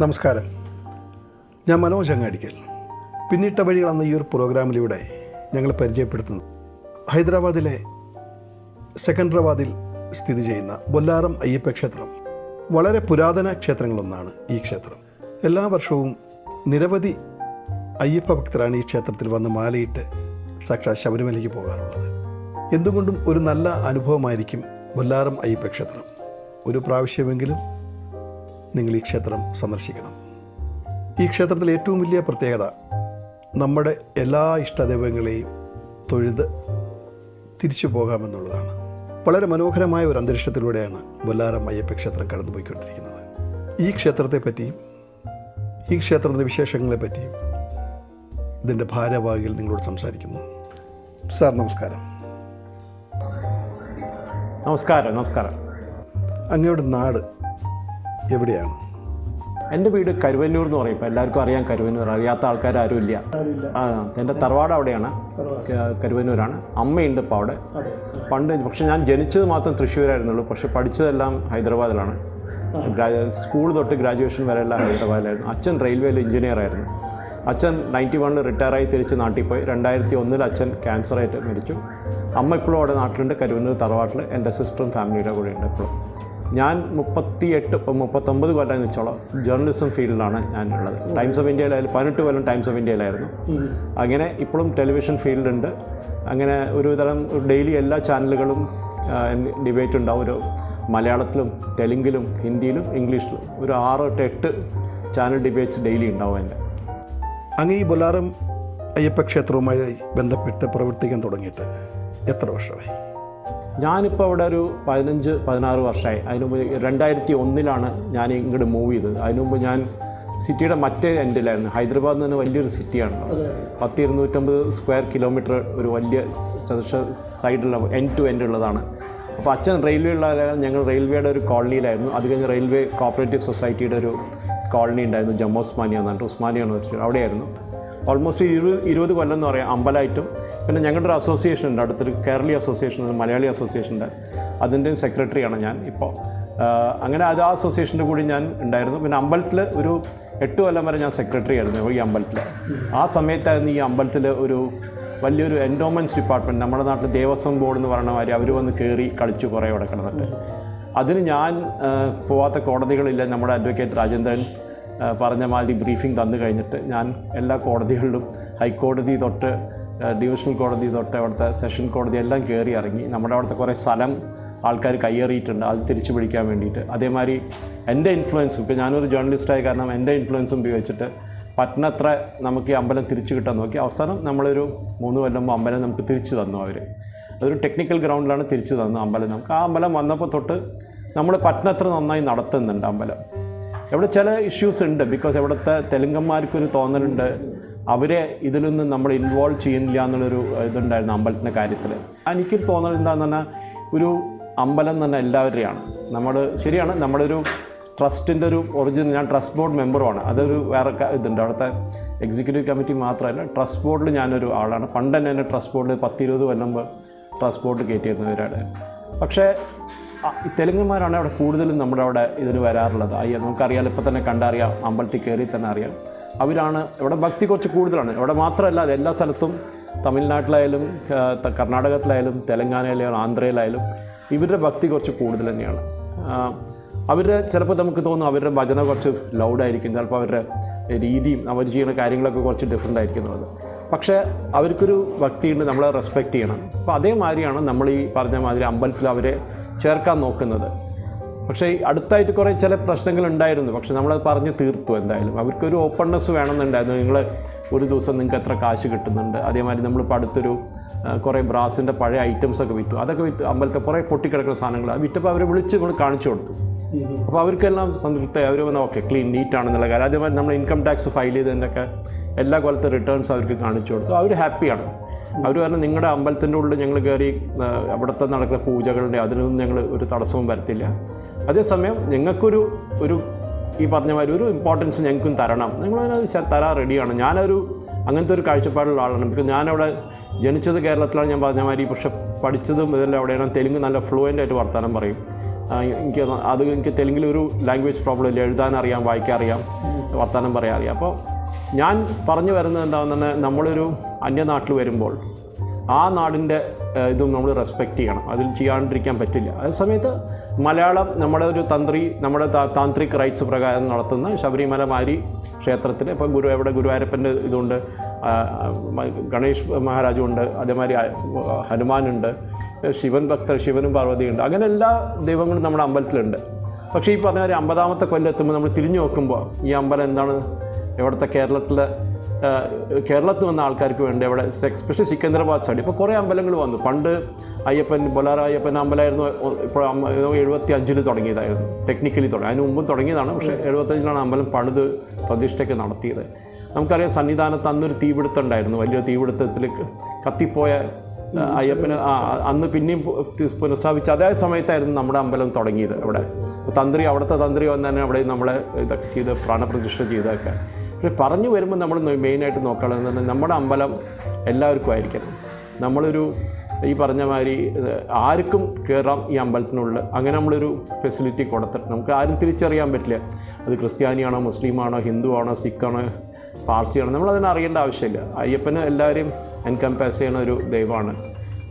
നമസ്കാരം, ഞാൻ മനോജ് അങ്ങാടിക്കൽ. പിന്നിട്ട വഴികൾ എന്ന ഈ ഒരു പ്രോഗ്രാമിലൂടെ ഞങ്ങൾ പരിചയപ്പെടുത്തുന്നത് ഹൈദരാബാദിലെ സെക്കൻഡറാബാദിൽ സ്ഥിതി ചെയ്യുന്ന ബൊല്ലാരം അയ്യപ്പ ക്ഷേത്രം. വളരെ പുരാതന ക്ഷേത്രങ്ങളൊന്നാണ് ഈ ക്ഷേത്രം. എല്ലാ വർഷവും നിരവധി അയ്യപ്പ ഭക്തരാണ് ഈ ക്ഷേത്രത്തിൽ വന്ന് മാലയിട്ട് സാക്ഷാത് ശബരിമലയ്ക്ക് പോകാറുള്ളത്. എന്തുകൊണ്ടും ഒരു നല്ല അനുഭവമായിരിക്കും ബൊല്ലാരം അയ്യപ്പ ക്ഷേത്രം. ഒരു പ്രാവശ്യമെങ്കിലും നിങ്ങൾ ഈ ക്ഷേത്രം സന്ദർശിക്കണം. ഈ ക്ഷേത്രത്തിലെ ഏറ്റവും വലിയ പ്രത്യേകത നമ്മുടെ എല്ലാ ഇഷ്ടദൈവങ്ങളെയും തൊഴുത് തിരിച്ചു പോകാമെന്നുള്ളതാണ്. വളരെ മനോഹരമായ ഒരു അന്തരീക്ഷത്തിലൂടെയാണ് ബൊല്ലാരം അയ്യപ്പ ക്ഷേത്രം കടന്നുപോയിക്കൊണ്ടിരിക്കുന്നത്. ഈ ക്ഷേത്രത്തെ പറ്റിയും ഈ ക്ഷേത്രത്തിൻ്റെ വിശേഷങ്ങളെ പറ്റിയും ഇതിൻ്റെ ഭാരവാഹികൾ നിങ്ങളോട് സംസാരിക്കുന്നു. സാർ നമസ്കാരം. നമസ്കാരം. അങ്ങയുടെ നാട് എവിടെയാണ്? എൻ്റെ വീട് കരുവന്നൂർ എന്ന് പറയും. ഇപ്പോൾ എല്ലാവർക്കും അറിയാം കരുവന്നൂർ. അറിയാത്ത ആൾക്കാരും ഇല്ല. എൻ്റെ തറവാട് അവിടെയാണ്, കരുവന്നൂരാണ്. അമ്മയുണ്ട് ഇപ്പോൾ അവിടെ. പണ്ട് പക്ഷെ ഞാൻ ജനിച്ചത് മാത്രം തൃശ്ശൂരായിരുന്നുള്ളൂ. പക്ഷെ പഠിച്ചതെല്ലാം ഹൈദരാബാദിലാണ്. സ്കൂൾ തൊട്ട് ഗ്രാജുവേഷൻ വരെയെല്ലാം ഹൈദരാബാദിലായിരുന്നു. അച്ഛൻ റെയിൽവേയിൽ എഞ്ചിനീയറായിരുന്നു. അച്ഛൻ 91 റിട്ടയറായി തിരിച്ച് നാട്ടിൽ പോയി. 2001 അച്ഛൻ ക്യാൻസറായിട്ട് മരിച്ചു. അമ്മ ഇപ്പോഴും അവിടെ നാട്ടിലുണ്ട്, കരുവന്നൂർ തറവാട്ടിൽ. എൻ്റെ സിസ്റ്ററും ഫാമിലിയുടെ കൂടെ ഉണ്ട് ഇപ്പോഴും. ഞാൻ 39 കൊല്ലം വെച്ചോളം ജേർണലിസം ഫീൽഡിലാണ് ഞാനുള്ളത്. ടൈംസ് ഓഫ് ഇന്ത്യയിലായാലും 18 കൊല്ലം ടൈംസ് ഓഫ് ഇന്ത്യയിലായിരുന്നു. അങ്ങനെ ഇപ്പോഴും ടെലിവിഷൻ ഫീൽഡുണ്ട്. അങ്ങനെ ഒരു തരം ഡെയിലി എല്ലാ ചാനലുകളും ഡിബേറ്റ് ഉണ്ടാവും. ഒരു മലയാളത്തിലും തെലുങ്കിലും ഹിന്ദിയിലും ഇംഗ്ലീഷിലും ഒരു 6-8 ചാനൽ ഡിബേറ്റ്സ് ഡെയിലി ഉണ്ടാവും. എൻ്റെ അങ്ങ് ഈ ബൊല്ലാരം അയ്യപ്പ ക്ഷേത്രവുമായി ബന്ധപ്പെട്ട് പ്രവർത്തിക്കാൻ തുടങ്ങിയിട്ട് എത്ര വർഷമായി? ഞാനിപ്പോൾ അവിടെ ഒരു 15-16 വർഷമായി. അതിനുമുമ്പ് 2001 ഞാൻ ഇങ്ങോട്ട് മൂവ് ചെയ്തത്. അതിനുമുമ്പ് ഞാൻ സിറ്റിയുടെ മറ്റേ എൻഡിലായിരുന്നു. ഹൈദരാബാദ് എന്ന് പറഞ്ഞാൽ വലിയൊരു സിറ്റിയാണ്. 250 സ്ക്വയർ കിലോമീറ്റർ ഒരു വലിയ ചതുശ്ര സൈഡിലുള്ള എൻഡ് ടു എൻഡ് ഉള്ളതാണ്. അപ്പോൾ അച്ഛൻ റെയിൽവേ ഉള്ള ഞങ്ങൾ റെയിൽവേയുടെ ഒരു കോളനിയിലായിരുന്നു. അത് കഴിഞ്ഞ് റെയിൽവേ കോപ്പറേറ്റീവ് സൊസൈറ്റിയുടെ ഒരു കോളനി ഉണ്ടായിരുന്നു, ജമ്മു ഉസ്മാനിയ എന്ന് പറഞ്ഞിട്ട്, ഉസ്മാനിയ യൂണിവേഴ്സിറ്റി അവിടെയായിരുന്നു. ഓൾമോസ്റ്റ് 20 കൊല്ലം എന്ന് പറയാം അമ്പലമായിട്ടും. പിന്നെ ഞങ്ങളുടെ ഒരു അസോസിയേഷൻ ഉണ്ട്, അടുത്തൊരു കേരളീയ അസോസിയേഷൻ, മലയാളി അസോസിയേഷൻ ഉണ്ട്. അതിൻ്റെയും സെക്രട്ടറിയാണ് ഞാൻ ഇപ്പോൾ. അങ്ങനെ ആ അസോസിയേഷൻ്റെ കൂടി ഞാൻ ഉണ്ടായിരുന്നു. പിന്നെ അമ്പലത്തിൽ ഒരു 8 കൊല്ലം വരെ ഞാൻ സെക്രട്ടറി ആയിരുന്നു ഈ അമ്പലത്തിൽ. ആ സമയത്തായിരുന്നു ഈ അമ്പലത്തിൽ ഒരു വലിയൊരു എൻഡോമെൻറ്റ്സ് ഡിപ്പാർട്ട്മെൻറ്റ്, നമ്മുടെ നാട്ടിൽ ദേവസ്വം ബോർഡ് എന്ന് പറയുന്ന മാതിരി അവർ വന്ന് കയറി കളിച്ചു കുറേ അവിടെ കിടന്നിട്ട്. അതിന് ഞാൻ പോവാത്ത കോടതികളില്ല. നമ്മുടെ അഡ്വക്കേറ്റ് രാജേന്ദ്രൻ പറഞ്ഞ മാതിരി ബ്രീഫിംഗ് തന്നു കഴിഞ്ഞിട്ട് ഞാൻ എല്ലാ കോടതികളിലും, ഹൈക്കോടതി തൊട്ട് ഡിവിഷണൽ കോടതി തൊട്ട് അവിടുത്തെ സെഷൻ കോടതി എല്ലാം കയറി ഇറങ്ങി. നമ്മുടെ അവിടുത്തെ കുറേ സ്ഥലം ആൾക്കാർ കയ്യേറിയിട്ടുണ്ട്, അത് തിരിച്ചു പിടിക്കാൻ വേണ്ടിയിട്ട്. അതേമാതിരി എൻ്റെ ഇൻഫ്ലുവൻസും, ഇപ്പോൾ ഞാനൊരു ജേർണലിസ്റ്റായ കാരണം എൻ്റെ ഇൻഫ്ലുവൻസും ഉപയോഗിച്ചിട്ട് പറ്റുന്നത്ര നമുക്ക് ഈ അമ്പലം തിരിച്ചു കിട്ടാൻ നോക്കി. അവസാനം നമ്മളൊരു 3 കൊല്ലം അമ്പലം നമുക്ക് തിരിച്ചു തന്നു അവർ. അതൊരു ടെക്നിക്കൽ ഗ്രൗണ്ടിലാണ് തിരിച്ചു തന്നു അമ്പലം നമുക്ക്. ആ അമ്പലം വന്നപ്പോൾ തൊട്ട് നമ്മൾ പറ്റുന്നത്ര നന്നായി നടത്തുന്നുണ്ട് അമ്പലം. ഇവിടെ ചില ഇഷ്യൂസ് ഉണ്ട്. ബിക്കോസ് ഇവിടുത്തെ തെലുങ്കന്മാർക്കൊരു തോന്നലുണ്ട് അവരെ ഇതിലൊന്നും നമ്മൾ ഇൻവോൾവ് ചെയ്യുന്നില്ല എന്നുള്ളൊരു ഇതുണ്ടായിരുന്നു അമ്പലത്തിൻ്റെ കാര്യത്തിൽ. എനിക്കൊരു തോന്നൽ എന്താണെന്ന് പറഞ്ഞാൽ, ഒരു അമ്പലം എന്ന് പറഞ്ഞാൽ എല്ലാവരുടെയാണ്. നമ്മൾ ശരിയാണ്, നമ്മുടെ ഒരു ട്രസ്റ്റിൻ്റെ ഒരു ഒറിജിനൽ, ഞാൻ ട്രസ്റ്റ് ബോർഡ് മെമ്പറുമാണ്. അതൊരു വേറെ ഇതുണ്ട്. അവിടുത്തെ എക്സിക്യൂട്ടീവ് കമ്മിറ്റി മാത്രമല്ല, ട്രസ്റ്റ് ബോർഡിൽ ഞാനൊരു ആളാണ്. പണ്ട് തന്നെ എൻ്റെ ട്രസ്റ്റ് ബോർഡിൽ 10-20 കൊല്ലം ട്രസ്റ്റ് ബോർഡ് കയറ്റിയിരുന്നവരാണ്. പക്ഷേ ഈ തെലുങ്കന്മാരാണ് അവിടെ കൂടുതലും നമ്മുടെ അവിടെ ഇതിന് വരാറുള്ളത്. നമുക്കറിയാം, ഇപ്പോൾ തന്നെ കണ്ടറിയാം, അമ്പലത്തിൽ കയറി തന്നെ അറിയാം. അവരാണ് ഇവിടെ ഭക്തി കുറച്ച് കൂടുതലാണ്. ഇവിടെ മാത്രമല്ല, അത് എല്ലാ സ്ഥലത്തും, തമിഴ്നാട്ടിലായാലും കർണാടകത്തിലായാലും തെലങ്കാനയിലായാലും ആന്ധ്രയിലായാലും ഇവരുടെ ഭക്തി കുറച്ച് കൂടുതൽ തന്നെയാണ്. അവരുടെ ചിലപ്പോൾ നമുക്ക് തോന്നും അവരുടെ ഭജന കുറച്ച് ലൗഡായിരിക്കും, ചിലപ്പോൾ അവരുടെ രീതിയും അവർ ചെയ്യുന്ന കാര്യങ്ങളൊക്കെ കുറച്ച് ഡിഫറെൻ്റ് ആയിരിക്കും എന്നുള്ളത്. പക്ഷേ അവർക്കൊരു ഭക്തിയുണ്ട്, നമ്മളെ റെസ്പെക്റ്റ് ചെയ്യണം. അപ്പോൾ അതേമാതിരിയാണ് നമ്മൾ ഈ പറഞ്ഞ മാതിരി അമ്പലത്തിൽ അവരെ ചേർക്കാൻ നോക്കുന്നത്. പക്ഷേ അടുത്തായിട്ട് കുറേ ചില പ്രശ്നങ്ങളുണ്ടായിരുന്നു. പക്ഷെ നമ്മളത് പറഞ്ഞ് തീർത്തു. എന്തായാലും അവർക്കൊരു ഓപ്പൺനെസ് വേണമെന്നുണ്ടായിരുന്നു. നിങ്ങൾ ഒരു ദിവസം നിങ്ങൾക്ക് എത്ര കാശ് കിട്ടുന്നുണ്ട്. അതേമാതിരി നമ്മളിപ്പോൾ അടുത്തൊരു കുറേ ബ്രാസിൻ്റെ പഴയ ഐറ്റംസൊക്കെ വിറ്റു. അതൊക്കെ വിറ്റു. അമ്പലത്തെ കുറേ പൊട്ടിക്കിടക്കുന്ന സാധനങ്ങൾ അത് വിറ്റപ്പോൾ അവരെ വിളിച്ച് നമ്മൾ കാണിച്ചു കൊടുത്തു. അപ്പോൾ അവർക്കെല്ലാം സംതൃപ്തി. അവർ പറഞ്ഞാൽ ഓക്കെ, ക്ലീൻ നീറ്റാണെന്നുള്ള കാര്യം. അതേമാതിരി നമ്മൾ ഇൻകം ടാക്സ് ഫയൽ ചെയ്തതിൻ്റെയൊക്കെ എല്ലാ കൊല്ലത്തെ റിട്ടേൺസ് അവർക്ക് കാണിച്ചു കൊടുത്തു. അവർ ഹാപ്പിയാണ്. അവർ പറഞ്ഞാൽ നിങ്ങളുടെ അമ്പലത്തിൻ്റെ ഉള്ളിൽ ഞങ്ങൾ കയറി അവിടുത്തെ നടക്കുന്ന പൂജകളുടെ അതിനൊന്നും ഞങ്ങൾ ഒരു തടസ്സവും വരത്തില്ല. അതേസമയം ഞങ്ങൾക്കൊരു ഈ പറഞ്ഞ മാതിരി ഒരു ഇമ്പോർട്ടൻസ് ഞങ്ങൾക്കും തരണം, നിങ്ങളതിനത് തരാൻ റെഡിയാണ്. ഞാനൊരു അങ്ങനത്തെ ഒരു കാഴ്ചപ്പാടുള്ള ആളാണ്. ബിക്കോസ് ഞാനവിടെ ജനിച്ചത് കേരളത്തിലാണ്, ഞാൻ പറഞ്ഞ മാതിരി. പക്ഷെ പഠിച്ചതും ഇതെല്ലാം അവിടെയാണ്. തെലുങ്ക് നല്ല ഫ്ലുവൻ്റ് ആയിട്ട് വർത്തമാനം പറയും. എനിക്ക് തെലുങ്കിലൊരു ലാംഗ്വേജ് പ്രോബ്ലം ഇല്ല, എഴുതാനറിയാം, വായിക്കാറിയാം, വർത്തമാനം പറയാൻ അറിയാം. അപ്പോൾ ഞാൻ പറഞ്ഞു വരുന്നത് എന്താണെന്ന് പറഞ്ഞാൽ നമ്മളൊരു അന്യനാട്ടിൽ വരുമ്പോൾ ആ നാടിൻ്റെ ഇതും നമ്മൾ റെസ്പെക്റ്റ് ചെയ്യണം, അതിൽ ചെയ്യാണ്ടിരിക്കാൻ പറ്റില്ല. അതേസമയത്ത് മലയാളം നമ്മുടെ ഒരു നമ്മുടെ താന്ത്രിക് റൈറ്റ്സ് പ്രകാരം നടത്തുന്ന ശബരിമല മാരി ക്ഷേത്രത്തിൽ ഇപ്പോൾ ഇവിടെ ഗുരുവായൂരപ്പൻ്റെ ഇതുണ്ട്, ഗണേഷ് മഹാരാജുണ്ട്, അതേമാതിരി ഹനുമാനുണ്ട്, ശിവനും പാർവതിയുണ്ട്, അങ്ങനെ എല്ലാ ദൈവങ്ങളും നമ്മുടെ അമ്പലത്തിലുണ്ട്. പക്ഷേ ഈ പറഞ്ഞ ഒരു 50ാമത്തെ കൊല്ലം എത്തുമ്പോൾ നമ്മൾ തിരിഞ്ഞു നോക്കുമ്പോൾ ഈ അമ്പലം എന്താണ് ഇവിടുത്തെ കേരളത്തിൽ വന്ന ആൾക്കാർക്ക് വേണ്ടി അവിടെ എസ്പെഷ്യലി സിക്കന്ദരാബാദ് സൈഡ് ഇപ്പോൾ കുറേ അമ്പലങ്ങൾ വന്നു. പണ്ട് ബൊലാറ അയ്യപ്പൻ അമ്പലമായിരുന്നു, ഇപ്പോൾ 75 തുടങ്ങിയതായിരുന്നു, ടെക്നിക്കലി തുടങ്ങി, അതിന് മുമ്പും തുടങ്ങിയതാണ്. പക്ഷേ 75 അമ്പലം പണിത് പ്രതിഷ്ഠയ്ക്ക് നടത്തിയത്. നമുക്കറിയാം സന്നിധാനത്ത് അന്നൊരു തീപിടുത്തം ഉണ്ടായിരുന്നു, വലിയ തീപിടുത്തത്തിൽ കത്തിപ്പോയ അയ്യപ്പന് അന്ന് പിന്നെയും പുനഃസ്ഥാപിച്ച അതേ സമയത്തായിരുന്നു നമ്മുടെ അമ്പലം തുടങ്ങിയത്. അവിടെ അവിടുത്തെ തന്ത്രി വന്ന് അവിടെ നമ്മളെ ഇതൊക്കെ ചെയ്ത് പ്രാണപ്രതിഷ്ഠ ചെയ്തൊക്കെ. പക്ഷേ പറഞ്ഞു വരുമ്പോൾ നമ്മൾ മെയിനായിട്ട് നോക്കാനുള്ളത് നമ്മുടെ അമ്പലം എല്ലാവർക്കും ആയിരിക്കണം. നമ്മളൊരു ഈ പറഞ്ഞ മാതിരി ആർക്കും കയറാം ഈ അമ്പലത്തിനുള്ളിൽ, അങ്ങനെ നമ്മളൊരു ഫെസിലിറ്റി കൊടുത്തിട്ട് നമുക്ക് ആരും തിരിച്ചറിയാൻ പറ്റില്ല അത് ക്രിസ്ത്യാനിയാണോ, മുസ്ലിമാണോ, ഹിന്ദു ആണോ, സിഖാണോ, പാർസിയാണോ, നമ്മളതിനെ അറിയേണ്ട ആവശ്യമില്ല. അയ്യപ്പന് എല്ലാവരെയും എൻകംപാസ് ചെയ്യുന്ന ഒരു ദൈവമാണ്.